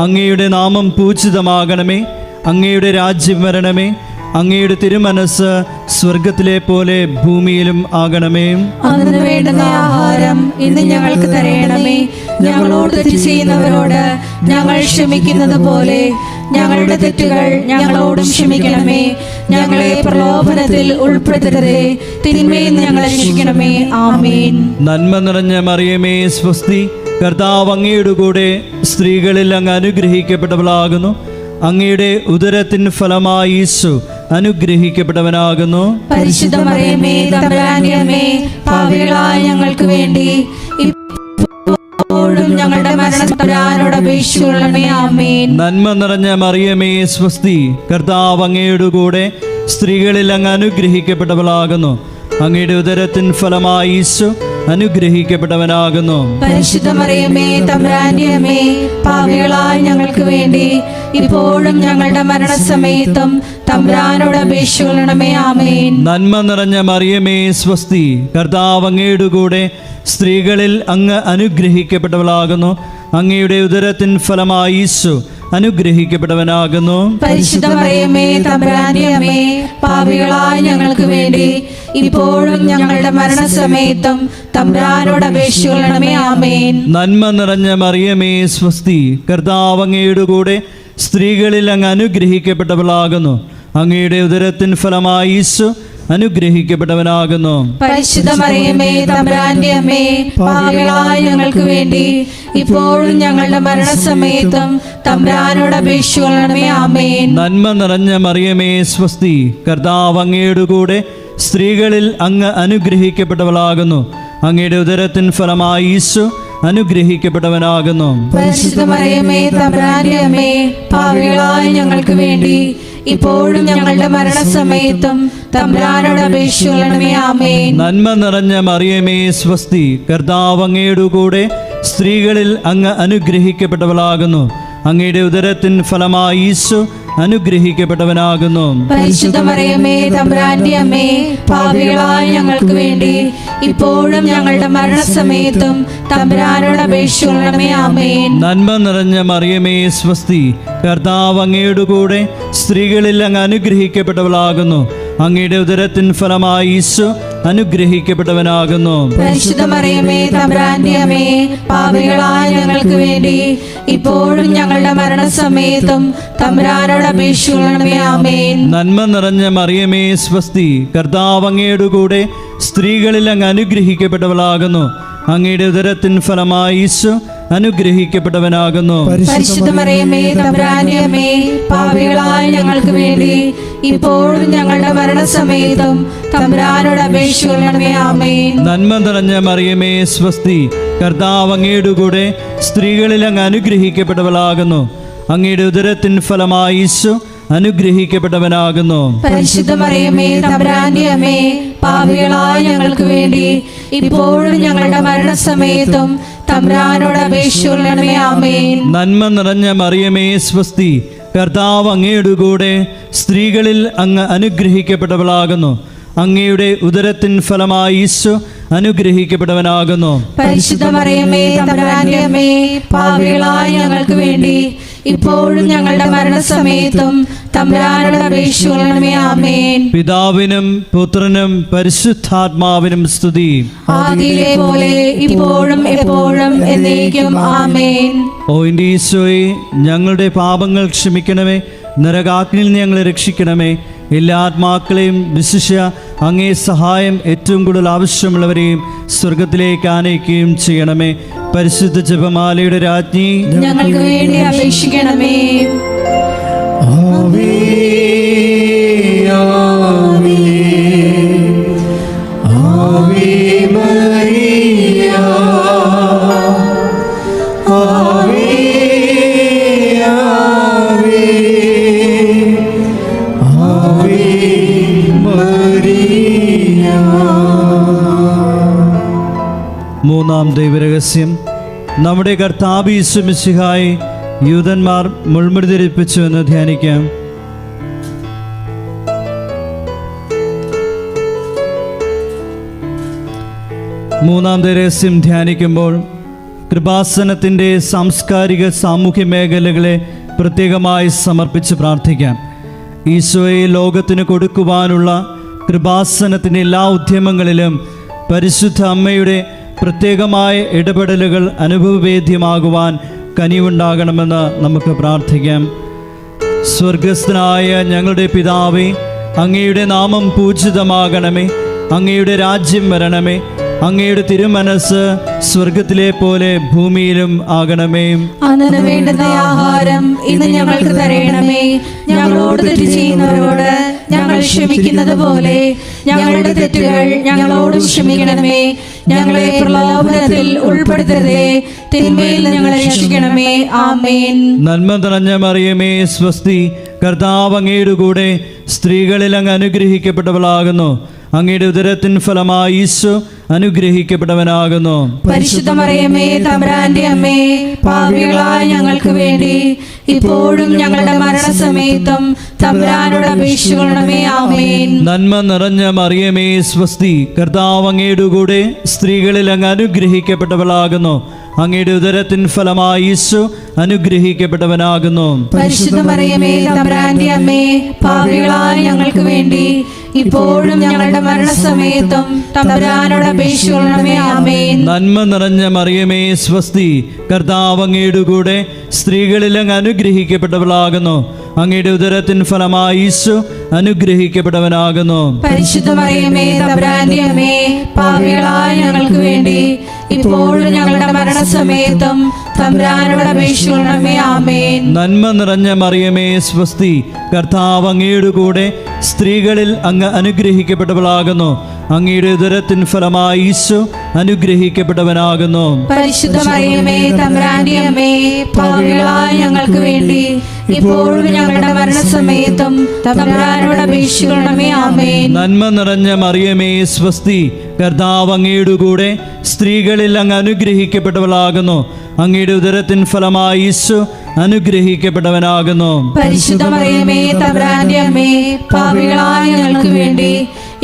അങ്ങയുടെ നാമം പൂജിതമാകണമേ, അങ്ങയുടെ രാജ്യം വരണമേ, അങ്ങയുടെ തിരുമനസ് സ്വർഗത്തിലെ പോലെ ഭൂമിയിലും ആകണമേ. അന്ന് വേണ്ടുന്ന ആഹാരം ഇന്ന് ഞങ്ങൾക്ക് തരയണമേ. ഞങ്ങളോട് തെറ്റ് ചെയ്യുന്നവരോട് ഞങ്ങൾ ക്ഷമിക്കുന്നത് പോലെ ഞങ്ങളുടെ തെറ്റുകൾ ഞങ്ങളോടും ക്ഷമിക്കണമേ. ഞങ്ങളെ പ്രലോഭനത്തിൽ ഉൾപ്പെടുത്തരുതേ, തിന്മയിൽ നിന്ന് ഞങ്ങളെ രക്ഷിക്കണമേ. ആമേൻ. നന്മ നിറഞ്ഞ മറിയമേ സ്വസ്തി, കർത്താവ് അങ്ങയുടെ കൂടെ സ്ത്രീകളിൽ അങ്ങ് അനുഗ്രഹിക്കപ്പെട്ടവളാകുന്നു. അങ്ങയുടെ ഉദരത്തിൻ ഫലമായി യേശു അനുഗ്രഹിക്കപ്പെട്ടവനാകുന്നു. പരിശുദ്ധ മറിയമേ, തമ്പുരാന്റെ അമ്മേ, പാപികളായ ഞങ്ങൾക്ക് വേണ്ടി ഇപ്പോഴും ഞങ്ങളുടെ മരണത്തോട് അപേക്ഷിച്ചുകൊള്ളണമേ. ആമേൻ. നന്മ നിറഞ്ഞ മറിയമേ സ്വസ്തി, കർത്താവ് അങ്ങയുടെ കൂടെ സ്ത്രീകളിൽ അങ്ങ് അനുഗ്രഹിക്കപ്പെട്ടവളാകുന്നു. അങ്ങയുടെ ഉദരത്തിൻ ഫലമായി യേശു അനുഗ്രഹിക്കപ്പെട്ടവനാകുന്നു. പരിശുദ്ധ മറിയമേ, തമ്പുരാന്റെ അമ്മേ, പാപികളായ ഞങ്ങൾക്ക് വേണ്ടി ഇപ്പോഴും ഞങ്ങളുടെ മരണസമയത്തും തമ്പുരാനോട് അപേക്ഷിച്ചുകൊള്ളണമേ. ആമേൻ. നന്മ നിറഞ്ഞ മറിയമേ സ്വസ്തി, കർത്താവ് അങ്ങയുടെ കൂടെ സ്ത്രീകളിൽ അങ്ങ് അനുഗ്രഹിക്കപ്പെട്ടവളാകുന്നു. അങ്ങയുടെ ഉദരത്തിൻ ഫലമായി യേശു അനുഗ്രഹിക്കപ്പെട്ടവനാകുന്നു. പരിശുദ്ധ മറിയമേ, തമ്പുരാന്റെ അമ്മേ, പാപികളായ ഞങ്ങൾക്ക് വേണ്ടി ഇപ്പോഴും ഞങ്ങളുടെ മരണസമയത്തും തമ്പുരാനോട് അപേക്ഷിച്ചുകൊള്ളണമേ. ആമേൻ. നന്മ നിറഞ്ഞ മറിയമേ സ്വസ്തി, കർത്താവ് അങ്ങയുടെ കൂടെ സ്ത്രീകളിൽ അങ്ങ് അനുഗ്രഹിക്കപ്പെട്ടവളാകുന്നു. അങ്ങയുടെ ഉദരത്തിൻ ഫലമായി യേശു അനുഗ്രഹിക്കപ്പെട്ടവനാകുന്നു. പരിശുദ്ധ മറിയമേ, തമ്പുരാന്റെ അമ്മേ, പാപികളായ ഞങ്ങൾക്ക് വേണ്ടി ഇപ്പോഴും ഞങ്ങളുടെ മരണസമയത്തും തമ്പുരാനോട് അപേക്ഷിച്ചുകൊള്ളണമേ. ആമേൻ. നന്മ നിറഞ്ഞ മറിയമേ സ്വസ്തി, കർത്താവ് അങ്ങയുടെ കൂടെ സ്ത്രീകളിൽ അങ്ങ് അനുഗ്രഹിക്കപ്പെട്ടവളാകുന്നു. അങ്ങയുടെ ഉദരത്തിൻ ഫലമായി യേശു അനുഗ്രഹിക്കപ്പെട്ടവനാകുന്നു. പരിശുദ്ധ മറിയമേ, തമ്പുരാന്റെ അമ്മേ, പാപികളായ ഞങ്ങൾക്ക് വേണ്ടി ഇപ്പോഴും ഞങ്ങളുടെ മരണസമയത്തും തമ്പുരാനോട് അപേക്ഷിച്ചുകൊള്ളണമേ. ആമേൻ. നന്മ നിറഞ്ഞ മറിയമേ സ്വസ്തി, കർത്താവ് അങ്ങയുടെ കൂടെ സ്ത്രീകളിൽ അങ്ങ് അനുഗ്രഹിക്കപ്പെട്ടവളാകുന്നു. അങ്ങയുടെ ഉദരത്തിൻ ഫലമായി യേശു അനുഗ്രഹിക്കപ്പെട്ടവനാകുന്നു. പരിശുദ്ധ മറിയമേ, തമ്പുരാന്റെ അമ്മേ, പാപികളായ ഞങ്ങൾക്ക് വേണ്ടി ഇപ്പോഴും ഞങ്ങളുടെ മരണസമയത്തും തമ്പുരാനോട് അപേക്ഷിച്ചുകൊള്ളണമേ. ആമേൻ. നന്മ നിറഞ്ഞ മറിയമേ സ്വസ്തി, കർത്താവ് അങ്ങയുടെ കൂടെ സ്ത്രീകളിൽ അങ്ങ് അനുഗ്രഹിക്കപ്പെട്ടവളാകുന്നു. അങ്ങയുടെ ഉദരത്തിൻ ഫലമായി യേശു അനുഗ്രഹിക്കപ്പെട്ടവനാകുന്നു. പരിശുദ്ധ മറിയമേ, തമ്പുരാന്റെ അമ്മേ, പാപികളായ ഞങ്ങൾക്ക് വേണ്ടി ഇപ്പോഴും ഞങ്ങളുടെ മരണസമയത്തും തമ്പുരാനോട് അപേക്ഷിച്ചുകൊള്ളണമേ. ആമേൻ. നന്മ നിറഞ്ഞ മറിയമേ സ്വസ്തി, കർത്താവ് അങ്ങയുടെ കൂടെ സ്ത്രീകളിൽ അങ്ങ് അനുഗ്രഹിക്കപ്പെട്ടവളാകുന്നു. അങ്ങയുടെ ഉദരത്തിൻ ഫലമായി യേശു അനുഗ്രഹിക്കപ്പെട്ടവനാകുന്നു. പരിശുദ്ധ മറിയമേ, തമ്പുരാന്റെ അമ്മേ, പാപികളായ ഞങ്ങൾക്ക് വേണ്ടി ഇപ്പോഴും ഞങ്ങളുടെ മരണസമയത്തും തമ്പുരാനോട് അപേക്ഷിച്ചുകൊള്ളണമേ. ആമേൻ. നന്മ നിറഞ്ഞ മറിയമേ സ്വസ്തി, കർത്താവ് അങ്ങയുടെ കൂടെ സ്ത്രീകളിൽ അങ്ങ് അനുഗ്രഹിക്കപ്പെട്ടവളാകുന്നു. അങ്ങയുടെ ഉദരത്തിൻ ഫലമായി യേശു അനുഗ്രഹിക്കപ്പെട്ടവനാകുന്നു. പരിശുദ്ധ മറിയമേ, തമ്പുരാന്റെ അമ്മേ, പാപികളായ ഞങ്ങൾക്ക് വേണ്ടി ഇപ്പോഴും ഞങ്ങളുടെ മരണസമയത്തും തമ്പുരാനോട് അപേക്ഷിച്ചുകൊള്ളണമേ. ആമേൻ. നന്മ നിറഞ്ഞ മറിയമേ സ്വസ്തി, കർത്താവ് അങ്ങയുടെ കൂടെ സ്ത്രീകളിൽ അങ്ങ് അനുഗ്രഹിക്കപ്പെട്ടവളാകുന്നു. അങ്ങയുടെ ഉദരത്തിൻ ഫലമായി യേശു അനുഗ്രഹിക്കപ്പെട്ടവനാകുന്നു. പരിശുദ്ധ മറിയമേ, തമ്പുരാന്റെ അമ്മേ, പാപികളായ ഞങ്ങൾക്ക് വേണ്ടി ഇപ്പോഴും ഞങ്ങളുടെ മരണസമയത്തും തമ്പുരാനോട് അപേക്ഷിച്ചുകൊള്ളണമേ. ആമേൻ. പിതാവിനും പുത്രനും പരിശുദ്ധാത്മാവിനും സ്തുതി. ആദിയിലെ പോലെ ഇപ്പോഴും എപ്പോഴും എന്നേക്കും. ആമേൻ. ഓ എൻ്റെ ഈശോയെ, ഞങ്ങളുടെ പാപങ്ങൾ ക്ഷമിക്കണമേ, നരകാഗ്നിയിൽ നിന്ന് ഞങ്ങളെ രക്ഷിക്കണമേ. എല്ലാ ആത്മാക്കളെയും വിശിഷ്യ അങ്ങേ സഹായം ഏറ്റവും കൂടുതൽ ആവശ്യമുള്ളവരെയും സ്വർഗത്തിലേക്ക് ആനയിക്കുകയും ചെയ്യണമേ. പരിശുദ്ധ ജപമാലയുടെ രാജ്ഞി, ഞങ്ങൾക്ക് വേണ്ടി അപേക്ഷിക്കണമേ. ആവേ ആവേ ആവേ മരിയ ആവേ ആവേ ആവേ മരിയ. മൂന്നാം ദൈവരഹസ്യം. നമ്മുടെ കർത്താവ് യേശു മിശിഹായെ യൂദന്മാർ മുൾമുടി ധരിപ്പിച്ചു എന്ന് ധ്യാനിക്കാം. മൂന്നാം രഹസ്യം ധ്യാനിക്കുമ്പോൾ കൃപാസനത്തിൻ്റെ സാംസ്കാരിക സാമൂഹ്യ മേഖലകളെ പ്രത്യേകമായി സമർപ്പിച്ച് പ്രാർത്ഥിക്കാം. ഈശോയെ ലോകത്തിന് കൊടുക്കുവാനുള്ള കൃപാസനത്തിൻ്റെ എല്ലാ ഉദ്യമങ്ങളിലും പരിശുദ്ധ അമ്മയുടെ പ്രത്യേകമായ ഇടപെടലുകൾ അനുഭവവേദ്യമാകുവാൻ കനിവുണ്ടാകണമെന്ന് നമുക്ക് പ്രാർത്ഥിക്കാം. സ്വർഗസ്ഥനായ ഞങ്ങളുടെ പിതാവേ, അങ്ങയുടെ നാമം പൂജിതമാകണമേ, അങ്ങയുടെ രാജ്യം വരണമേ, അങ്ങയുടെ തിരുമനസ് സ്വർഗത്തിലെ പോലെ ഭൂമിയിലും ആകണമേ. അന്നു വേണ്ടുന്ന ആഹാരം ഇന്ന് ഞങ്ങൾക്ക് തരയണമേ. ഞങ്ങളോട് തെറ്റ് ചെയ്യുന്നവരോട് ഞങ്ങൾ ക്ഷമിക്കുന്നത് പോലെ ഞങ്ങളുടെ തെറ്റുകൾ ഞങ്ങളോടും ക്ഷമിക്കണമേ. ഞങ്ങളെ പ്രലോഭനത്തിൽ ഉൾപ്പെടുത്തരുതേ, തിന്മയിൽ ഞങ്ങളെ രക്ഷിക്കണമേ. ആമേൻ. നന്മ നിറഞ്ഞ മറിയമേ സ്വസ്തി, കർത്താവ് അങ്ങയുടെ കൂടെ സ്ത്രീകളിൽ അങ്ങ് അനുഗ്രഹിക്കപ്പെട്ടവളാകുന്നു. അങ്ങയുടെ ഉദരത്തിൻ ഫലമായി ഈശോ അനുഗ്രഹിക്കപ്പെട്ടവനാകുന്നു. പരിശുദ്ധ മറിയമേ തമ്പുരാന്റെ അമ്മേ, പാപികളായ ഞങ്ങൾക്ക് വേണ്ടി ഇപ്പോഴും ഞങ്ങളുടെ മരണസമയത്തും തമ്പുരാനോട് അപേക്ഷിക്കണമേ. ആമേൻ. നന്മ നിറഞ്ഞ മറിയമേ സ്വസ്തി, കർത്താവ് അങ്ങയുടെ കൂടെ സ്ത്രീകളിൽ അങ്ങ് അനുഗ്രഹിക്കപ്പെട്ടവളാകുന്നു. അങ്ങയുടെ ഉദരത്തിൻ ഫലമായി ഈശോ അനുഗ്രഹിക്കപ്പെട്ടവനാകുന്നു. പരിശുദ്ധ മറിയമേ തമ്പുരാന്റെ അമ്മേ, പാപികളായ ഞങ്ങൾക്ക് വേണ്ടി ഇപ്പോഴും ഞങ്ങളുടെ മരണസമയത്തും തമ്പുരാനോട് അപേക്ഷിക്കണമേ. ആമേൻ. നന്മ നിറഞ്ഞ മറിയമേ സ്വസ്തി, കർത്താവ് അങ്ങയുടെ കൂടെ സ്ത്രീകളിൽ അങ്ങ് അനുഗ്രഹിക്കപ്പെട്ടവളാകുന്നു. അങ്ങയുടെ ഉദരത്തിൻ ഫലമായി ഈശോ അനുഗ്രഹിക്കപ്പെട്ടവനാകുന്നു. പരിശുദ്ധ മറിയമേ തമ്പുരാന്റെ അമ്മേ, പാപികളായ ഞങ്ങൾക്ക് വേണ്ടി ഇപ്പോഴും ഞങ്ങളുടെ മരണസമയത്തും തമ്പുരാനോട് അപേക്ഷിക്കണമേ. ആമേൻ. നന്മ നിറഞ്ഞ മറിയമേ സ്വസ്തി, കർത്താവ് അങ്ങയുടെ കൂടെ സ്ത്രീകളിൽ അങ്ങ് അനുഗ്രഹിക്കപ്പെട്ടവളാകുന്നു. അങ്ങയുടെ ഉദരത്തിൻ ഫലമായി ഈശോ അനുഗ്രഹിക്കപ്പെട്ടവനാകുന്നു. പരിശുദ്ധ മറിയമേ തമ്പുരാന്റെ അമ്മേ, പാപികളായ ഞങ്ങൾക്ക് വേണ്ടി ഇപ്പോഴും ഞങ്ങളുടെ മരണസമയത്തും തമ്പുരാനോട് അപേക്ഷിക്കണമേ. ആമേൻ. നന്മ നിറഞ്ഞ മറിയമേ സ്വസ്തി, കർത്താവ് അങ്ങയുടെ കൂടെ സ്ത്രീകളിൽ അങ്ങ് അനുഗ്രഹിക്കപ്പെട്ടവളാകുന്നു. അങ്ങയുടെ ഉദരത്തിൻ ഫലമായി ഈശോ അനുഗ്രഹിക്കപ്പെട്ടവനാകുന്നു. പരിശുദ്ധ മറിയമേ തമ്പുരാന്റെ അമ്മേ, പാപികളായ ഞങ്ങൾക്ക് വേണ്ടി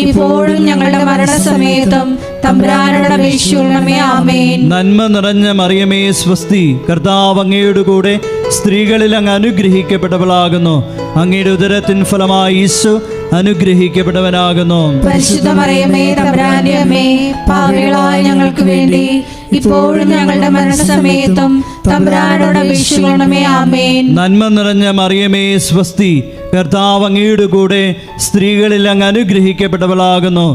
ഇപ്പോഴും ഞങ്ങളുടെ മരണസമയത്തും തമ്പുരാനോട് അപേക്ഷിക്കണമേ. ആമേൻ. നന്മ നിറഞ്ഞ മറിയമേ സ്വസ്തി, കർത്താവ് അങ്ങയുടെ കൂടെ സ്ത്രീകളിൽ അങ്ങ് അനുഗ്രഹിക്കപ്പെട്ടവളാകുന്നു. അങ്ങയുടെ ഉദരത്തിൻ ഫലമായി ഈശോ അനുഗ്രഹിക്കപ്പെട്ടവനാകുന്നു. പരിശുദ്ധ മറിയമേ തമ്പുരാന്റെ അമ്മേ, പാപികളായ ഞങ്ങൾക്ക് വേണ്ടി ഇപ്പോഴും ഞങ്ങളുടെ മരണസമയത്തും തമ്പുരാനോട് അപേക്ഷിക്കണമേ. ആമേൻ. നന്മ നിറഞ്ഞ മറിയമേ സ്വസ്തി, കർത്താവ് അങ്ങയുടെ കൂടെ സ്ത്രീകളിൽ അങ്ങ് അനുഗ്രഹിക്കപ്പെട്ടവളാകുന്നു.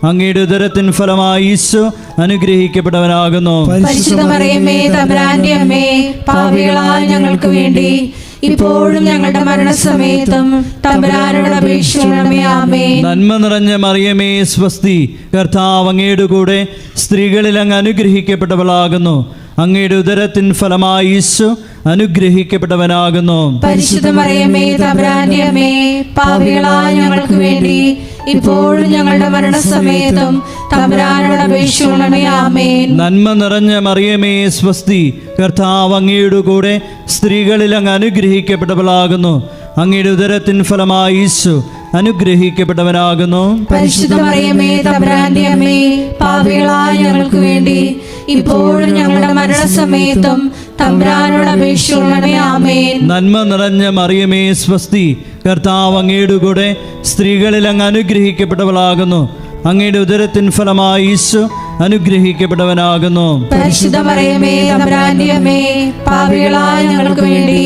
അങ്ങയുടെ ഉദരത്തിൻ ഫലമായി ഈശോ അനുഗ്രഹിക്കപ്പെട്ടവനാകുന്നു. പരിശുദ്ധ മറിയമേ തമ്പുരാന്റെ അമ്മേ, പാപികളായ ഞങ്ങൾക്ക് വേണ്ടി ഇപ്പോഴും ഞങ്ങളുടെ മരണസമയത്തും തമ്പുരാനോട് അപേക്ഷിക്കണമേ. ആമേൻ. നന്മ നിറഞ്ഞ മറിയമേ സ്വസ്തി, കർത്താവ് അങ്ങയുടെ കൂടെ സ്ത്രീകളിൽ അങ്ങ് അനുഗ്രഹിക്കപ്പെട്ടവളാകുന്നു. അങ്ങയുടെ ഉദരത്തിൻ ഫലമായി ഈശോ അനുഗ്രഹിക്കപ്പെട്ടവനാകുന്നു. പരിശുദ്ധ മറിയമേ തമ്പുരാന്റെ അമ്മേ, പാപികളായ ഞങ്ങൾക്ക് വേണ്ടി ഇപ്പോഴും ഞങ്ങളുടെ മരണസമയത്തും തമ്പുരാനോട് അപേക്ഷിക്കണമേ. ആമേൻ. നന്മ നിറഞ്ഞ മറിയമേ സ്വസ്തി, കർത്താവ് അങ്ങയുടെ കൂടെ സ്ത്രീകളിൽ അങ്ങ് അനുഗ്രഹിക്കപ്പെട്ടവളാകുന്നു. അങ്ങയുടെ ഉദരത്തിൻ ഫലമായി ഈശോ അനുഗ്രഹിക്കപ്പെട്ടവനാകുന്നു. പരിശുദ്ധ മറിയമേ തമ്പുരാന്റെ അമ്മേ, പാപികളായ ഞങ്ങൾക്ക് വേണ്ടി ഇപ്പോഴും ഞങ്ങളുടെ മരണസമയത്തും തമ്പുരാനോട് അപേക്ഷിക്കണമേ. ആമേൻ. നന്മ നിറഞ്ഞ മറിയമേ സ്വസ്തി, കർത്താവ് അങ്ങയുടെ കൂടെ സ്ത്രീകളിൽ അങ്ങ് അനുഗ്രഹിക്കപ്പെട്ടവളാകുന്നു. അങ്ങയുടെ ഉദരത്തിൻ ഫലമായി ഈശോ അനുഗ്രഹിക്കപ്പെട്ടവനാകുന്നു. പരിശുദ്ധ മറിയമേ തമ്പുരാന്റെ അമ്മേ, പാപികളായ ഞങ്ങൾക്ക് വേണ്ടി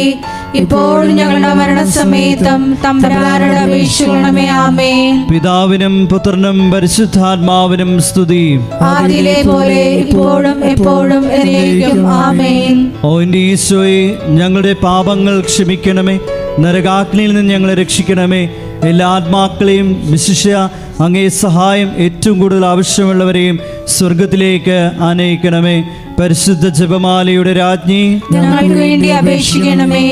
ഇപ്പോഴും ഞങ്ങളുടെ മരണസമയത്തും തമ്പുരാനോട് അപേക്ഷിക്കണമേ. ആമേൻ. പിതാവിനും പുത്രനും പരിശുദ്ധാത്മാവിനും സ്തുതി. ആദിയിലെ പോലെ ഇപ്പോഴും എപ്പോഴും എന്നേക്കും. ആമേൻ. ഓ എൻ്റെ ഈശോയെ, ഞങ്ങളുടെ പാപങ്ങൾ ക്ഷമിക്കണമേ, നരകാഗ്നിയിൽ നിന്ന് ഞങ്ങളെ രക്ഷിക്കണമേ. എല്ലാ ആത്മാക്കളെയും വിശിഷ്യ അങ്ങേ സഹായം ഏറ്റവും കൂടുതൽ ആവശ്യമുള്ളവരെയും സ്വർഗത്തിലേക്ക് ആനയിക്കണമേ. പരിശുദ്ധ ജപമാലയുടെ രാജ്ഞി, ഞങ്ങൾക്ക് വേണ്ടി അപേക്ഷിക്കണമേ.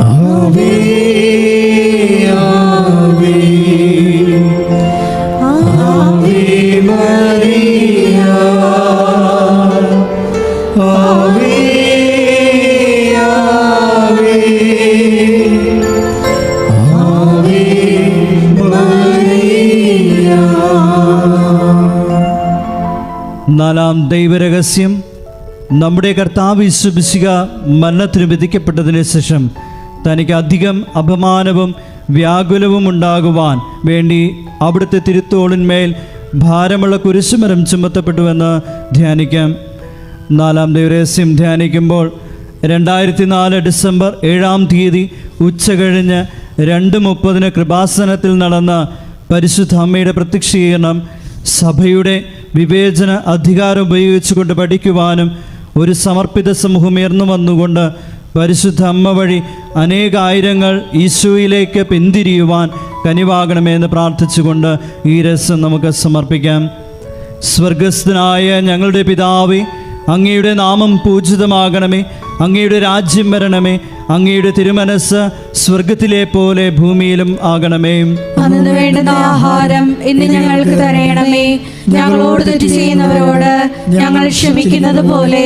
ആവേ ആവേ ആവേ മരിയ നാലാം ദൈവരഹസ്യം, നമ്മുടെ കർത്താവ് യേശു മിശിഹ മരണത്തിന് വിധിക്കപ്പെട്ടതിന് ശേഷം തനിക്ക് അധികം അപമാനവും വ്യാകുലവും ഉണ്ടാകുവാൻ വേണ്ടി അവിടുത്തെ തിരുത്തോളിന്മേൽ ഭാരമുള്ള കുരിശുമരം ചുമത്തപ്പെട്ടുവെന്ന് ധ്യാനിക്കാം. നാലാം ദൈവരഹസ്യം ധ്യാനിക്കുമ്പോൾ 2004 ഡിസംബർ 7-ാം തീയതി ഉച്ച കഴിഞ്ഞ് 2:30 കൃപാസനത്തിൽ നടന്ന പരിശുദ്ധ അമ്മയുടെ പ്രത്യക്ഷീകരണം സഭയുടെ വിവേചന അധികാരം ഉപയോഗിച്ചുകൊണ്ട് പഠിക്കുവാനും ഒരു സമർപ്പിത സമൂഹം ഉയർന്നു വന്നുകൊണ്ട് പരിശുദ്ധ അമ്മ വഴി അനേകായിരങ്ങൾ ഈശോയിലേക്ക് പിന്തിരിയുവാൻ കനിവാകണമെന്ന് പ്രാർത്ഥിച്ചുകൊണ്ട് ഈ രസം നമുക്ക് സമർപ്പിക്കാം. സ്വർഗസ്ഥനായ ഞങ്ങളുടെ പിതാവേ, അങ്ങയുടെ നാമം പൂജിതമാകണമേ, അങ്ങയുടെ രാജ്യം വരണമേ, അങ്ങയുടെ തിരുമനസ് സ്വർഗത്തിലെ പോലെ ഭൂമിയിലും ആകണമേ. അന്നു വേണ്ടുന്ന ആഹാരം ഇന്ന് ഞങ്ങൾക്ക് തരയണമേ. ഞങ്ങളോട് തെറ്റ് ചെയ്യുന്നവരോട് ഞങ്ങൾ ക്ഷമിക്കുന്നത് പോലെ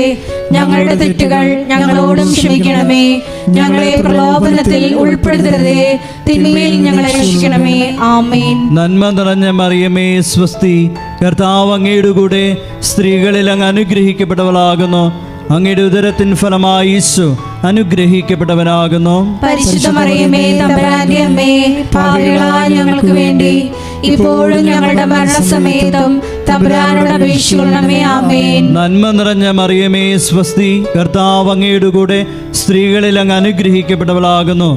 ഞങ്ങളുടെ തെറ്റുകൾ ഞങ്ങളോടും ക്ഷമിക്കണമേ. ഞങ്ങളെ പ്രലോഭനത്തിൽ ഉൾപ്പെടുത്തരുതേ, തിന്മയിൽ ഞങ്ങളെ രക്ഷിക്കണമേ. ആമേൻ. നന്മ നിറഞ്ഞ മറിയമേ സ്വസ്തി, കർത്താവ് അങ്ങയുടെ കൂടെ സ്ത്രീകളിൽ അങ്ങ് അനുഗ്രഹിക്കപ്പെട്ടവളാകുന്നു. അങ്ങയുടെ ഉദരത്തിൻ ഫലമായി ഈശോ അനുഗ്രഹിക്കപ്പെട്ടവനാകുന്നു. പരിശുദ്ധ മറിയമേ, തമ്പുരാന്റെ അമ്മേ, പാപികളായ ഞങ്ങൾക്ക് വേണ്ടി ഇപ്പോഴും ഞങ്ങളുടെ മരണസമയത്തും തമ്പുരാനോട് അപേക്ഷിക്കണമേ. ആമേൻ. നന്മ നിറഞ്ഞ മറിയമേ സ്വസ്തി, കർത്താവ് അങ്ങയുടെ കൂടെ സ്ത്രീകളിൽ അങ്ങ് അനുഗ്രഹിക്കപ്പെട്ടവളാകുന്നു.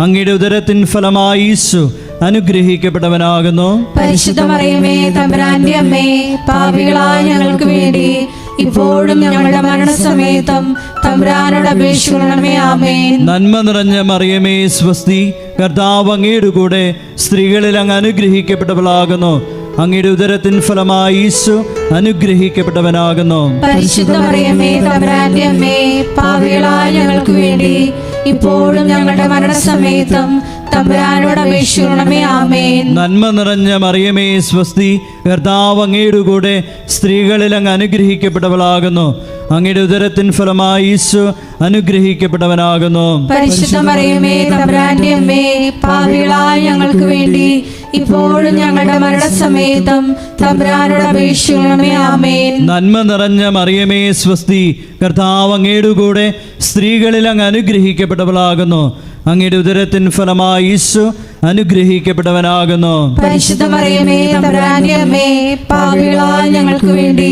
അങ്ങയുടെ ഉദരത്തിൻ ഫലമായി ഈശോ അനുഗ്രഹിക്കപ്പെട്ടവനാകുന്നു. പരിശുദ്ധ മറിയമേ, തമ്പുരാന്റെ അമ്മേ, പാപികളായ ഞങ്ങൾക്ക് വേണ്ടി ഇപ്പോഴും ഞങ്ങളുടെ മരണസമയത്തും തമ്പുരാനോട് അപേക്ഷിക്കണമേ. ആമേൻ. നന്മ നിറഞ്ഞ മറിയമേ സ്വസ്തി, കർത്താവ് അങ്ങയുടെ കൂടെ സ്ത്രീകളിൽ അങ്ങ് അനുഗ്രഹിക്കപ്പെട്ടവളാകുന്നു. അങ്ങയുടെ ഉദരത്തിൻ ഫലമായി ഈശോ അനുഗ്രഹിക്കപ്പെട്ടവനാകുന്നു. പരിശുദ്ധ മറിയമേ, തമ്പുരാന്റെ അമ്മേ, പാപികളായ ഞങ്ങൾക്ക് വേണ്ടി ഇപ്പോഴും ഞങ്ങളുടെ മരണസമയത്തും തമ്പുരാനോട് അപേക്ഷിക്കണമേ. ആമേൻ. നന്മ നിറഞ്ഞ മറിയമേ സ്വസ്തി, കർത്താവ് അങ്ങയുടെ കൂടെ സ്ത്രീകളിൽ അങ്ങ് അനുഗ്രഹിക്കപ്പെട്ടവളാകുന്നു. അങ്ങയുടെ ഉദരത്തിൻ ഫലമായി ഈശോ അനുഗ്രഹിക്കപ്പെട്ടവനാകുന്നു. പരിശുദ്ധ മറിയമേ, തമ്പുരാന്റെ അമ്മേ, പാപികളായ ഞങ്ങൾക്ക് വേണ്ടി ഇപ്പോഴും ഞങ്ങളുടെ മരണസമയത്തും തമ്പുരാനോട് അപേക്ഷിക്കണമേ. ആമേൻ. നന്മ നിറഞ്ഞ മറിയമേ സ്വസ്തി, കർത്താവ് അങ്ങയുടെ കൂടെ സ്ത്രീകളിൽ അങ്ങ് അനുഗ്രഹിക്കപ്പെട്ടവളാകുന്നു. അങ്ങയുടെ ഉദരത്തിൻ ഫലമായി ഈശോ അനുഗ്രഹിക്കപ്പെട്ടവനാകുന്നു. പരിശുദ്ധ മറിയമേ, തമ്പുരാന്റെ അമ്മേ, പാപികളായ ഞങ്ങൾക്ക് വേണ്ടി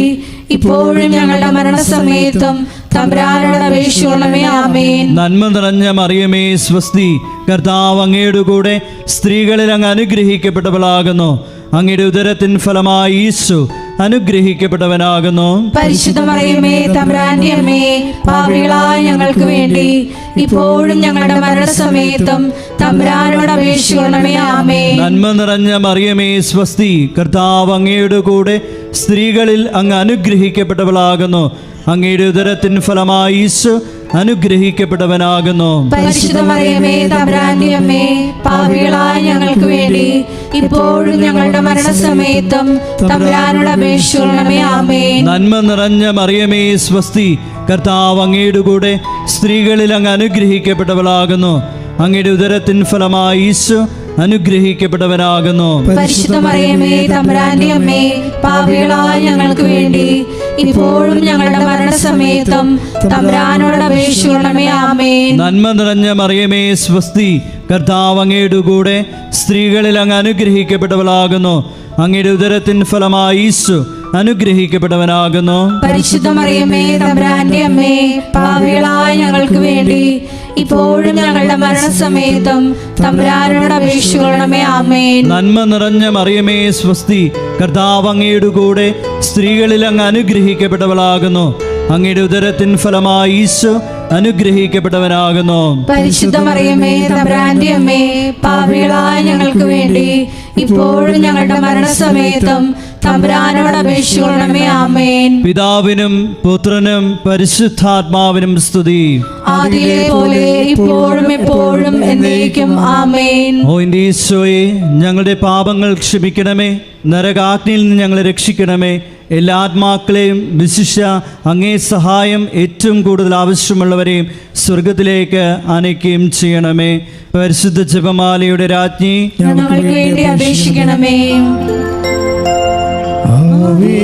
ഇപ്പോഴും ഞങ്ങളുടെ മരണസമയത്തും തമ്പുരാനോട് അപേക്ഷിക്കണമേ. ആമേൻ. നന്മ നിറഞ്ഞ മറിയമേ സ്വസ്തി, കർത്താവ് അങ്ങയുടെ കൂടെ സ്ത്രീകളിൽ അങ്ങ് അനുഗ്രഹിക്കപ്പെട്ടവളാകുന്നു. അങ്ങയുടെ ഉദരത്തിൻ ഫലമായി ഈശോ അനുഗ്രഹിക്കപ്പെട്ടവനാകുന്നു. പരിശുദ്ധ മറിയമേ, തമ്പുരാന്റെ അമ്മേ, പാപികളായ ഞങ്ങൾക്ക് വേണ്ടി ഇപ്പോഴും ഞങ്ങളുടെ മരണസമയത്തും തമ്പുരാനോട് അപേക്ഷിക്കണമേ. ആമേൻ. നന്മ നിറഞ്ഞ മറിയമേ സ്വസ്തി, കർത്താവ് അങ്ങയുടെ കൂടെ സ്ത്രീകളിൽ അങ്ങ് അനുഗ്രഹിക്കപ്പെട്ടവളാകുന്നു. അങ്ങയുടെ ഉദരത്തിൻ ഫലമായി ഈശോ അനുഗ്രഹിക്കപ്പെട്ടവനാകുന്നു. പരിശുദ്ധ മറിയമേ, തമ്പുരാന്റെ അമ്മേ, പാപികളായ ഞങ്ങൾക്ക് വേണ്ടി ഇപ്പോഴും ഞങ്ങളുടെ മരണസമയത്തും തമ്പുരാനോട് അപേക്ഷിക്കണമേ. ആമേൻ. നന്മ നിറഞ്ഞ മറിയമേ സ്വസ്തി, കർത്താവ് അങ്ങയുടെ കൂടെ സ്ത്രീകളിൽ അങ്ങ് അനുഗ്രഹിക്കപ്പെട്ടവളാകുന്നു. അങ്ങയുടെ ഉദരത്തിൻ ഫലമായി ഈശോ അനുഗ്രഹിക്കപ്പെട്ടവനാകുന്നു. പരിശുദ്ധ മറിയമേ, തമ്പുരാന്റെ അമ്മേ, പാപികളായ ഞങ്ങൾക്ക് വേണ്ടി ഇപ്പോഴും ഞങ്ങളുടെ മരണസമയത്തും തമ്പുരാനോട് അപേക്ഷിക്കണമേ. ആമേൻ. നന്മ നിറഞ്ഞ മറിയമേ സ്വസ്തി, കർത്താവ് അങ്ങയുടെ കൂടെ സ്ത്രീകളിൽ അങ്ങ് അനുഗ്രഹിക്കപ്പെട്ടവളാകുന്നു. അങ്ങയുടെ ഉദരത്തിൻ ഫലമായി ഈശോ അനുഗ്രഹിക്കപ്പെട്ടവനാകുന്നു. പരിശുദ്ധ മറിയമേ, തമ്പുരാന്റെ അമ്മേ, പാപികളായ ഞങ്ങൾക്ക് വേണ്ടി ഇപ്പോഴും ഞങ്ങളുടെ മരണസമയത്തും തമ്പുരാനോട് അപേക്ഷിക്കണമേ. ആമേൻ. നന്മ നിറഞ്ഞ മറിയമേ സ്വസ്തി, കർത്താവ് അങ്ങയുടെ കൂടെ സ്ത്രീകളിൽ അങ്ങ് അനുഗ്രഹിക്കപ്പെട്ടവളാകുന്നു. അങ്ങയുടെ ഉദരത്തിൻ ഫലമായി ഈശോ അനുഗ്രഹിക്കപ്പെട്ടവനാകുന്നു. പരിശുദ്ധ മറിയമേ, തമ്പുരാന്റെ അമ്മേ, പാപികളായ ഞങ്ങൾക്ക് വേണ്ടി ഇപ്പോഴും ഞങ്ങളുടെ മരണസമയത്തും തമ്പുരാനോട് അപേക്ഷിക്കണമേ. ആമേൻ. പിതാവിനും പുത്രനും പരിശുദ്ധാത്മാവിനും സ്തുതി. ആദിയിലെ പോലെ ഇപ്പോഴും എപ്പോഴും എന്നേക്കും. ആമേൻ. ഓ എൻ്റെ ഈശോയെ, ഞങ്ങളുടെ പാപങ്ങൾ ക്ഷമിക്കണമേ, നരകാഗ്നിയിൽ നിന്ന് ഞങ്ങളെ രക്ഷിക്കണമേ. എല്ലാ ആത്മാക്കളെയും വിശിഷ്യ അങ്ങേ സഹായം ഏറ്റവും കൂടുതൽ ആവശ്യമുള്ളവരെയും സ്വർഗത്തിലേക്ക് അനയ്ക്കുകയും ചെയ്യണമേ. പരിശുദ്ധ ജപമാലയുടെ രാജ്ഞി, ഞങ്ങൾക്ക് വേണ്ടി അപേക്ഷിക്കണമേ. ആവേ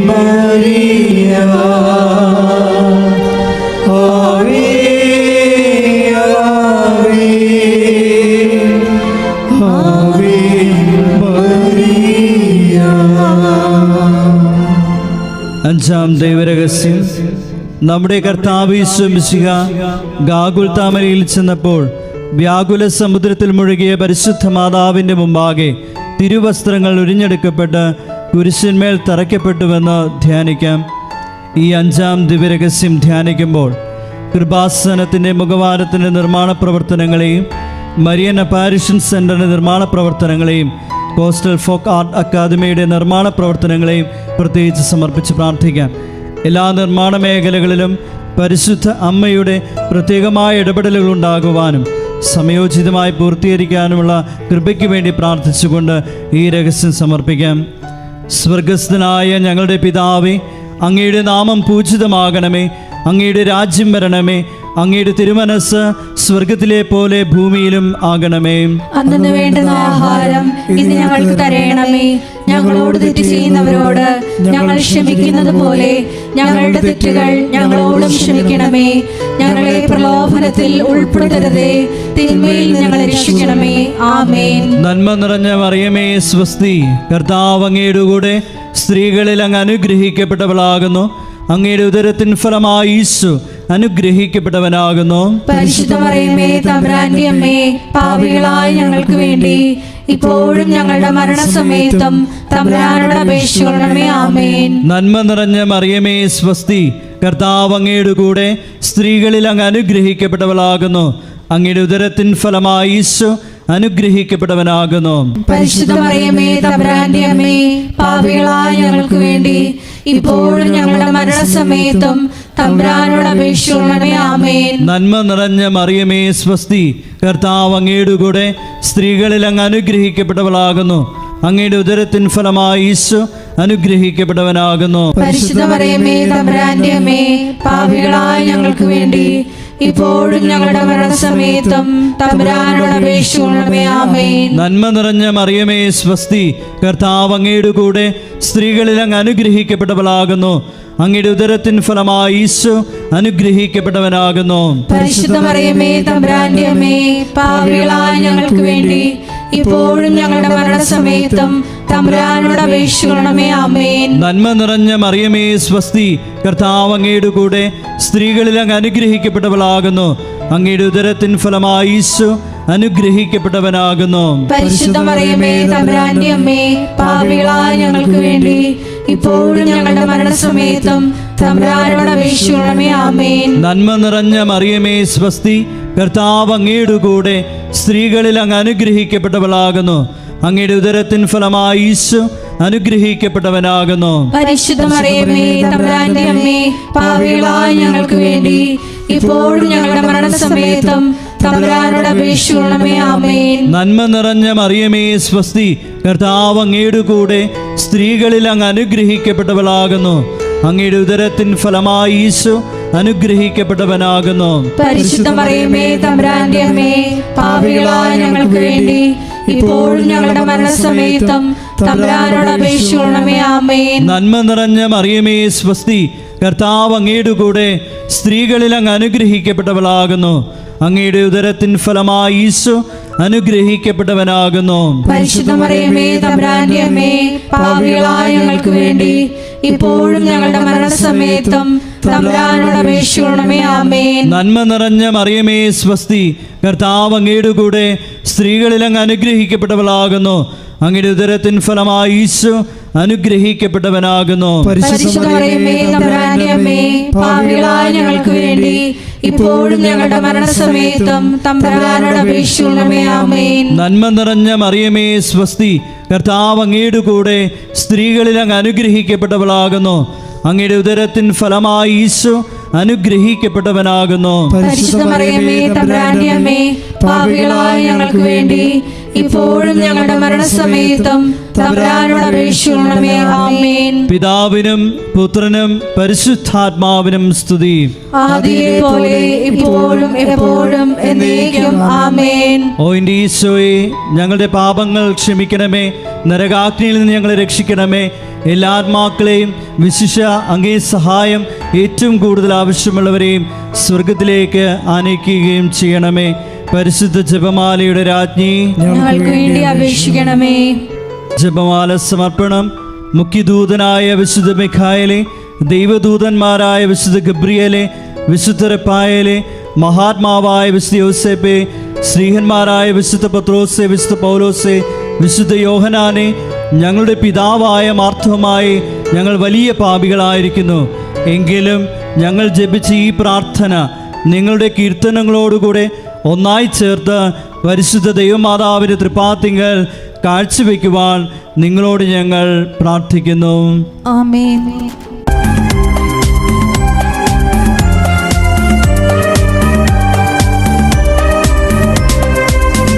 മരിയ ആവേ ആവേ ആവേ മരിയ. അഞ്ചാം ദൈവരഹസ്യം. നമ്മുടെ കർത്താവ് യേശു മിശിഹ ഗാഗുൽത്താമരയിൽ ചെന്നപ്പോൾ വ്യാകുല സമുദ്രത്തിൽ മുഴുകിയ പരിശുദ്ധ മാതാവിൻ്റെ മുമ്പാകെ തിരുവസ്ത്രങ്ങൾ ഉരിഞ്ഞെടുക്കപ്പെട്ട് കുരിശന്മേൽ തറയ്ക്കപ്പെട്ടുവെന്ന് ധ്യാനിക്കാം. ഈ അഞ്ചാം ദിവ്യരഹസ്യം ധ്യാനിക്കുമ്പോൾ കൃപാസനത്തിൻ്റെ മുഖവാരത്തിൻ്റെ നിർമ്മാണ പ്രവർത്തനങ്ങളെയും മരിയൻ അപ്പാരിഷൻ സെൻ്ററിൻ്റെ നിർമ്മാണ പ്രവർത്തനങ്ങളെയും കോസ്റ്റൽ ഫോക്ക് ആർട്ട് അക്കാദമിയുടെ നിർമ്മാണ പ്രവർത്തനങ്ങളെയും പ്രത്യേകിച്ച് സമർപ്പിച്ച് പ്രാർത്ഥിക്കാം. എല്ലാ നിർമ്മാണ മേഖലകളിലും പരിശുദ്ധ അമ്മയുടെ പ്രത്യേകമായ ഇടപെടലുകൾ ഉണ്ടാകുവാനും സമയോചിതമായി പൂർത്തീകരിക്കാനുമുള്ള കൃപയ്ക്ക് വേണ്ടി പ്രാർത്ഥിച്ചുകൊണ്ട് ഈ രഹസ്യം സമർപ്പിക്കാം. സ്വർഗസ്ഥനായ ഞങ്ങളുടെ പിതാവേ, അങ്ങയുടെ നാമം പൂജിതമാകണമേ, അങ്ങയുടെ രാജ്യം വരണമേ, അങ്ങയുടെ തിരുമനസ് സ്വർഗത്തിലെ പോലെ ഭൂമിയിലും ആകണമേ. അന്നു വേണ്ടുന്ന ആഹാരം ഇന്ന് ഞങ്ങൾക്ക് തരയണമേ. ഞങ്ങളോട് തെറ്റ് ചെയ്യുന്നവരോട് ഞങ്ങൾ ക്ഷമിക്കുന്നത് പോലെ ഞങ്ങളുടെ തെറ്റുകൾ ഞങ്ങളോടും ക്ഷമിക്കണമേ. ഞങ്ങളെ പ്രലോഭനത്തിൽ ഉൾപ്പെടുത്തരുതേ, തിന്മയിൽ ഞങ്ങളെ രക്ഷിക്കണമേ. ആമേൻ. നന്മ നിറഞ്ഞ മറിയമേ സ്വസ്തി, കർത്താവ് അങ്ങയുടെ കൂടെ സ്ത്രീകളിൽ അങ്ങ് അനുഗ്രഹിക്കപ്പെട്ടവളാകുന്നു. അങ്ങയുടെ ഉദരത്തിൻ ഫലമായി ഈശോ അനുഗ്രഹിക്കപ്പെട്ടവനാകുന്നു. പരിശുദ്ധ മറിയമേ തമ്പുരാന്റെ അമ്മേ, പാപികളായ ഞങ്ങൾക്ക് വേണ്ടി ഇപ്പോഴും ഞങ്ങളുടെ മരണസമയത്തും തമ്പുരാനോട് അപേക്ഷിക്കണമേ. ആമേൻ. നന്മ നിറഞ്ഞ മറിയമേ സ്വസ്തി, കർത്താവ് അങ്ങയുടെ കൂടെ സ്ത്രീകളിൽ അങ്ങ് അനുഗ്രഹിക്കപ്പെട്ടവളാകുന്നു. അങ്ങയുടെ ഉദരത്തിൻ ഫലമായി ഈശോ അനുഗ്രഹിക്കപ്പെട്ടവനാകുന്നു. പരിശുദ്ധ മറിയമേ തമ്പുരാന്റെ അമ്മേ, പാപികളായ ഞങ്ങൾക്ക് വേണ്ടി ഇപ്പോഴും ഞങ്ങളുടെ മരണസമയത്തും തമ്പുരാനോട് അപേക്ഷിക്കണമേ. ആമേൻ. നന്മ നിറഞ്ഞ മറിയമേ സ്വസ്തി, കർത്താവ് അങ്ങയുടെ കൂടെ സ്ത്രീകളിൽ അങ്ങ് അനുഗ്രഹിക്കപ്പെട്ടവളാകുന്നു. അങ്ങയുടെ ഉദരത്തിൻ ഫലമായി ഈശോ അനുഗ്രഹിക്കപ്പെട്ടവനാകുന്നു. പരിശുദ്ധ മറിയമേ തമ്പുരാന്റെ അമ്മേ, പാപികളായ ഞങ്ങൾക്ക് വേണ്ടി ഇപ്പോഴും ഞങ്ങളുടെ മരണസമയത്തും തമ്പുരാനോട് അപേക്ഷിക്കണമേ. ആമേൻ. നന്മ നിറഞ്ഞ മറിയമേ സ്വസ്തി, കർത്താവ് അങ്ങയുടെ കൂടെ സ്ത്രീകളിൽ അങ്ങ് അനുഗ്രഹിക്കപ്പെട്ടവളാകുന്നു. അങ്ങയുടെ ഉദരത്തിൻ ഫലമായി ഈശോ അനുഗ്രഹിക്കപ്പെട്ടവനാകുന്നു. പരിശുദ്ധ മറിയമേ തമ്പുരാന്റെ അമ്മേ, പാപികളായ ഞങ്ങൾക്ക് വേണ്ടി ഇപ്പോഴും ഞങ്ങളുടെ മരണസമയത്തും തമ്പുരാനോട് അപേക്ഷിക്കണമേ. ആമേൻ. നന്മ നിറഞ്ഞ മറിയമേ സ്വസ്തി, കർത്താവ് അങ്ങയുടെ കൂടെ സ്ത്രീകളിൽ അങ്ങ് അനുഗ്രഹിക്കപ്പെട്ടവളാകുന്നു. അങ്ങയുടെ ഉദരത്തിൻ ഫലമായി ഈശോ അനുഗ്രഹിക്കപ്പെട്ടവനാകുന്നു. പരിശുദ്ധ മറിയമേ തമ്പുരാന്റെ അമ്മേ, പാപികളായ ഞങ്ങൾക്ക് വേണ്ടി ഇപ്പോഴും ഞങ്ങളുടെ മരണസമയത്തും തമ്പുരാനോട് അപേക്ഷിക്കണമേ. ആമേൻ. നന്മ നിറഞ്ഞ മറിയമേ സ്വസ്തി, കർത്താവ് അങ്ങയുടെ കൂടെ സ്ത്രീകളിൽ അങ്ങ് അനുഗ്രഹിക്കപ്പെട്ടവളാകുന്നു. അങ്ങയുടെ ഉദരത്തിൻ ഫലമായി ഈശോ അനുഗ്രഹിക്കപ്പെട്ടവനാകുന്നു. പരിശുദ്ധ മറിയമേ തമ്പുരാന്റെ അമ്മേ, പാപികളായ ഞങ്ങൾക്ക് വേണ്ടി ഇപ്പോഴും ഞങ്ങളുടെ മരണസമയത്തും തമ്പുരാനോട് അപേക്ഷിക്കണമേ. ആമേൻ. നന്മ നിറഞ്ഞ മറിയമേ സ്വസ്തി, കർത്താവ് അങ്ങയുടെ കൂടെ സ്ത്രീകളിൽ അങ്ങ് അനുഗ്രഹിക്കപ്പെട്ടവളാകുന്നു. അങ്ങയുടെ ഉദരത്തിൻ ഫലമായി ഈശോ അനുഗ്രഹിക്കപ്പെട്ടവനാകുന്നു. പരിശുദ്ധ മറിയമേ തമ്പുരാന്റെ അമ്മേ, പാപികളായ ഞങ്ങൾക്ക് വേണ്ടി ഇപ്പോഴും ഞങ്ങളുടെ മരണസമയത്തും തമ്പുരാനോട് അപേക്ഷിക്കണമേ. ആമേൻ. നന്മ നിറഞ്ഞ മറിയമേ സ്വസ്തി, കർത്താവ് അങ്ങയുടെ കൂടെ സ്ത്രീകളിൽ അങ്ങ് അനുഗ്രഹിക്കപ്പെട്ടവളാകുന്നു. അങ്ങയുടെ ഉദരത്തിൻ ഫലമായി ഈശോ അനുഗ്രഹിക്കപ്പെട്ടവനാകുന്നു. പരിശുദ്ധ മറിയമേ തമ്പുരാന്റെ അമ്മേ, പാപികളായ ഞങ്ങൾക്ക് വേണ്ടി ഇപ്പോഴും ഞങ്ങളുടെ മരണസമയത്തും തമ്പുരാനോട് അപേക്ഷിക്കണമേ. ആമേൻ. നന്മ നിറഞ്ഞ മറിയമേ സ്വസ്തി, കർത്താവ് അങ്ങയുടെ കൂടെ സ്ത്രീകളിൽ അങ്ങ് അനുഗ്രഹിക്കപ്പെട്ടവളാകുന്നു. അങ്ങയുടെ ഉദരത്തിൻ ഫലമായി ഈശോ അനുഗ്രഹിക്കപ്പെട്ടവനാകുന്നു. പരിശുദ്ധ മറിയമേ തമ്പുരാന്റെ അമ്മേ, പാപികളായ ഞങ്ങൾക്ക് വേണ്ടി ഇപ്പോഴും ഞങ്ങളുടെ മരണസമയത്തും തമ്പുരാനോട് അപേക്ഷിക്കണമേ. ആമേൻ. നന്മ നിറഞ്ഞ മറിയമേ സ്വസ്തി, കർത്താവ് അങ്ങയുടെ കൂടെ സ്ത്രീകളിൽ അങ്ങ് അനുഗ്രഹിക്കപ്പെട്ടവളാകുന്നു. അങ്ങയുടെ ഉദരത്തിൻ ഫലമായി ഈശോ അനുഗ്രഹിക്കപ്പെട്ടവനാകുന്നു. പരിശുദ്ധ മറിയമേ തമ്പുരാന്റെ അമ്മേ, പാപികളായ ഞങ്ങൾക്ക് വേണ്ടി ഇപ്പോഴും ഞങ്ങളുടെ മരണസമയത്തും തമ്പുരാനോട് അപേക്ഷിക്കണമേ. ആമേൻ. പിതാവിനും പുത്രനും പരിശുദ്ധാത്മാവിനും സ്തുതി. ആദിയിലെ പോലെ ഇപ്പോഴും എപ്പോഴും എന്നേക്കും. ആമേൻ. ഓ എൻ്റെ ഈശോയെ, ഞങ്ങളുടെ പാപങ്ങൾ ക്ഷമിക്കണമേ, നരകാഗ്നിയിൽ നിന്ന് ഞങ്ങളെ രക്ഷിക്കണമേ. എല്ലാ ആത്മാക്കളെയും വിശിഷ്യ അങ്ങേ സഹായം ഏറ്റവും കൂടുതൽ ആവശ്യമുള്ളവരെയും സ്വർഗത്തിലേക്ക് ആനയിക്കുകയും ചെയ്യണമേ. പരിശുദ്ധ ജപമാലയുടെ രാജ്ഞി, ഞങ്ങൾക്ക് വേണ്ടി അപേക്ഷിക്കണമേ. ജപമാല സമർപ്പണം. മുഖ്യദൂതനായ വിശുദ്ധ മിഖായേലെ, ദൈവദൂതന്മാരായ വിശുദ്ധ ഗബ്രിയേലെ, വിശുദ്ധ റഫായേലെ, മഹാത്മാവായ വിശുദ്ധ യോസേപ്പെ, ശ്രീഹന്മാരായ വിശുദ്ധ പത്രോസെ, വിശുദ്ധ പൗലോസെ, വിശുദ്ധ യോഹനാനെ, ഞങ്ങളുടെ പിതാവായ മാർത്തോമായി, ഞങ്ങൾ വലിയ പാപികളായിരിക്കുന്നു. എങ്കിലും ഞങ്ങൾ ജപിച്ച ഈ പ്രാർത്ഥന നിങ്ങളുടെ കീർത്തനങ്ങളോടുകൂടെ ഒന്നായി ചേർത്ത് പരിശുദ്ധ ദൈവമാതാവിൻ്റെ തൃപ്പാത്തിങ്കൽ കാഴ്ചവെക്കുവാൻ നിങ്ങളോട് ഞങ്ങൾ പ്രാർത്ഥിക്കുന്നു. ആമേൻ.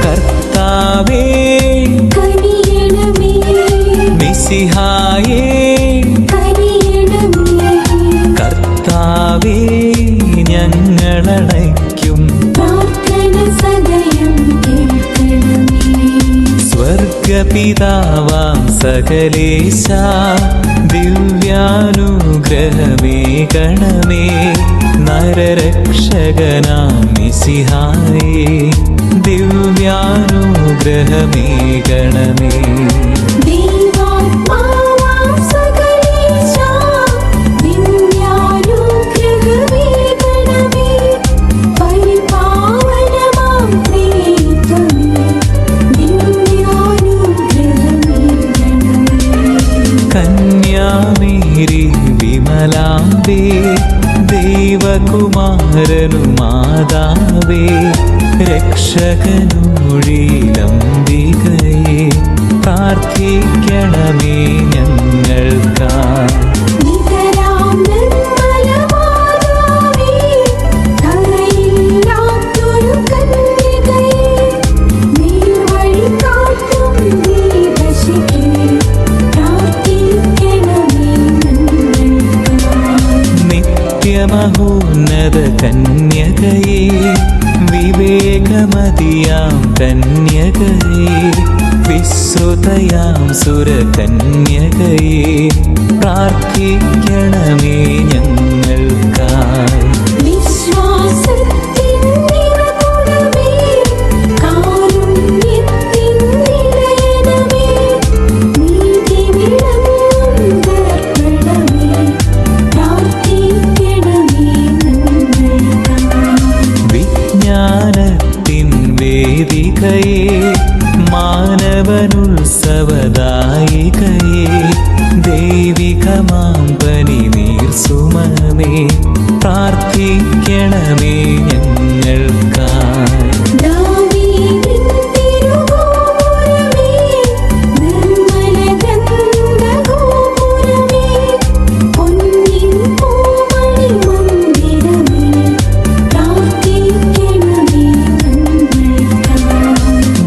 കർത്താവേ കനിയണമേ, മിശിഹായേ കനിയണമേ, കർത്താവേ ഞങ്ങളണയ്ക്കും പ്രാർത്ഥന സദയം കേൾക്കണമേ. സ്വർഗപിതാവാം സകലേശ ദിവ്യാനുഗ്രഹമേകണമേ. നരരക്ഷകനാം മിശിഹായേ ദിവ്യാനുഗ്രഹമേകണമേ. ദൈവാത്മാവാം സകലേശാ, ദിവ്യാനുഗ്രഹമേകണമേ. പരിപാവനമാം ത്രിത്വമേ, ദിവ്യാനുഗ്രഹമേകണമേ. കന്യാമേരി വിമലാംബേ, ദൈവകുമാരനു മാതാവേ, രക്ഷകനൂഴിലംബികയെ പ്രാർത്ഥിക്കണമേ ഞങ്ങൾക്കായി. നിതരാം നിർമ്മലമാതാവേ, കറയില്ലാത്തൊരു കന്യകയെ, നേർവഴി കാട്ടും ദീപശിഖേ, പ്രാർത്ഥിക്കണമേ ഞങ്ങൾക്കായി. നിത്യമഹോന്നത കന്യകയെ, വിവേകമതിയാം കന്യകയെ, വിശ്രുതയാം സുരകന്യകയെ പ്രാർത്ഥിക്കണമേ ഞങ്ങൾക്കായി. വിശ്വാസത്തിൻ നിറകുടമേ, കാരുണ്യത്തിൻ നിലയനമേ, നീതി വിളങ്ങും ദർപ്പണമേ, പ്രാർത്ഥിക്കണമേ ഞങ്ങൾക്കായി. വിജ്ഞാനത്തിൻ വേദികയെ, മാനവനുത്സവദായികയെ, ദൈവികമാം പനിനീർ സുമമേ പ്രാർത്ഥിക്കണമേ ഞങ്ങൾക്കായി. ദാവീദിൻ തിരുഗോപുരമേ, നിർമ്മലഗന്ധഗോപുരമേ, പൊന്നിൻ പൂമണി മന്ദിരമേ, പ്രാർത്ഥിക്കണമേ ഞങ്ങൾക്കായി.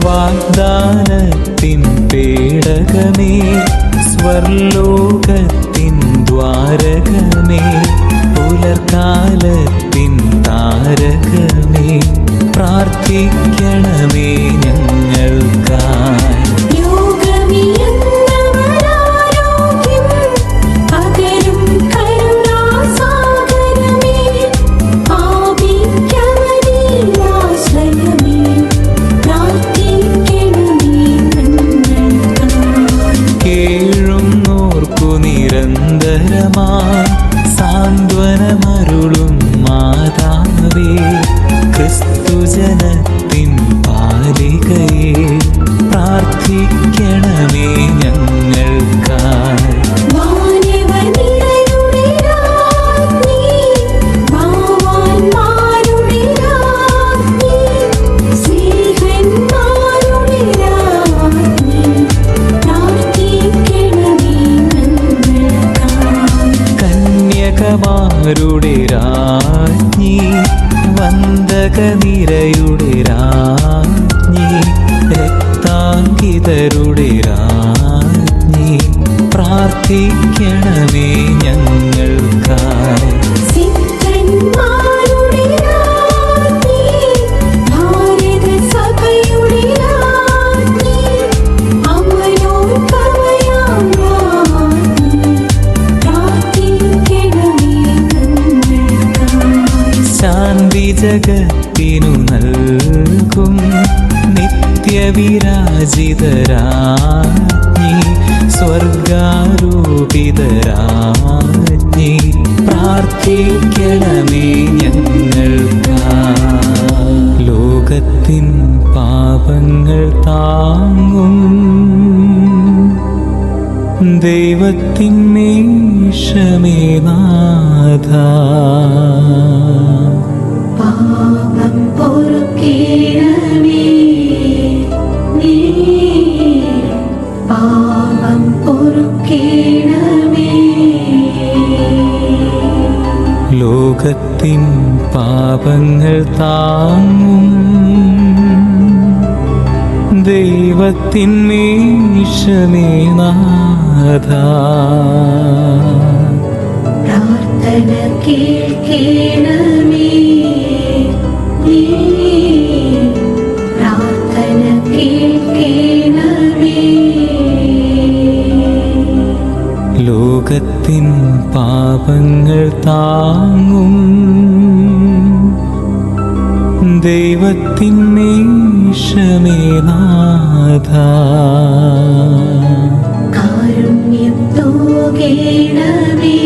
വാഗ്ദാനത്തിൻ പേടകമേ, സ്വർലോകത്തിൻ ദ്വാരകമേ, പുലർക്കാലത്തിൻ താരകമേ പ്രാർത്ഥിക്കണമേ ഞങ്ങൾക്കായി. യോഗമിയെന്നവരാരോഗ്യം പകരും കരുണാസാഗരമേ, പാപിക്കവനിലാശ്രയമേ, പ്രാർത്ഥിക്കണമേ ഞങ്ങൾക്കായി. കേഴുന്നോർക്കു നിരന്തരമായി സാന്ത്വനമരുളും മാതാവേ, ക്രിസ്തുജനത്തിൻ പാലികയെ പ്രാർത്ഥിക്കണമേ ഞങ്ങൾക്കായി. മാനവനിരയുടെ രാജ്ഞി, ഭാവാന്മാരുടെ രാജ്ഞി, സ്നേഹന്മാരുടെ രാജ്ഞി, പ്രാർത്ഥിക്കണമേ ഞങ്ങൾക്കായി. കന്യകമാരുടെ രാജ്ഞി, രാജ്ഞി വന്ദകനിരയുടെ രാജ്ഞി രക്താങ്കിതരുടെ രാജ്ഞി പ്രാർത്ഥിക്കണമേ ഞങ്ങൾക്കായി. സിദ്ധന്മാരുടെ രാജ്ഞി, ഭാരതസഭയുടെ രാജ്ഞി, അമലോത്ഭവയാം രാജ്ഞി, പ്രാർത്ഥിക്കണമേ ഞങ്ങൾക്കായി. ശാന്തി ജഗത്തിനു നൽകും നിത്യവിരാജിതരാജ്ഞി സ്വർഗാരൂപിതരാജ്ഞി പ്രാർത്ഥിക്കണമേ ഞങ്ങൾക്കായി. ലോകത്തിൻ പാപങ്ങൾ താങ്ങും ദൈവത്തിൻ മേഷമേ നാഥ, പാപം പൊറുക്കേണമേ നീ, പാപം പൊറുക്കേണമേ. ലോകത്തിൻ പാപങ്ങൾ താങ്ങും ദൈവത്തിൻ മേഷമേ നാഥ, പ്രാർത്ഥന കേൾക്കേണമേ നീ, പ്രാർത്ഥന കേൾക്കേണമേ. ലോകത്തിൻ പാപങ്ങൾ താങ്ങും ദൈവത്തിൻ മേഷമേ നാഥ, കാരുണ്യം തോകേണമേ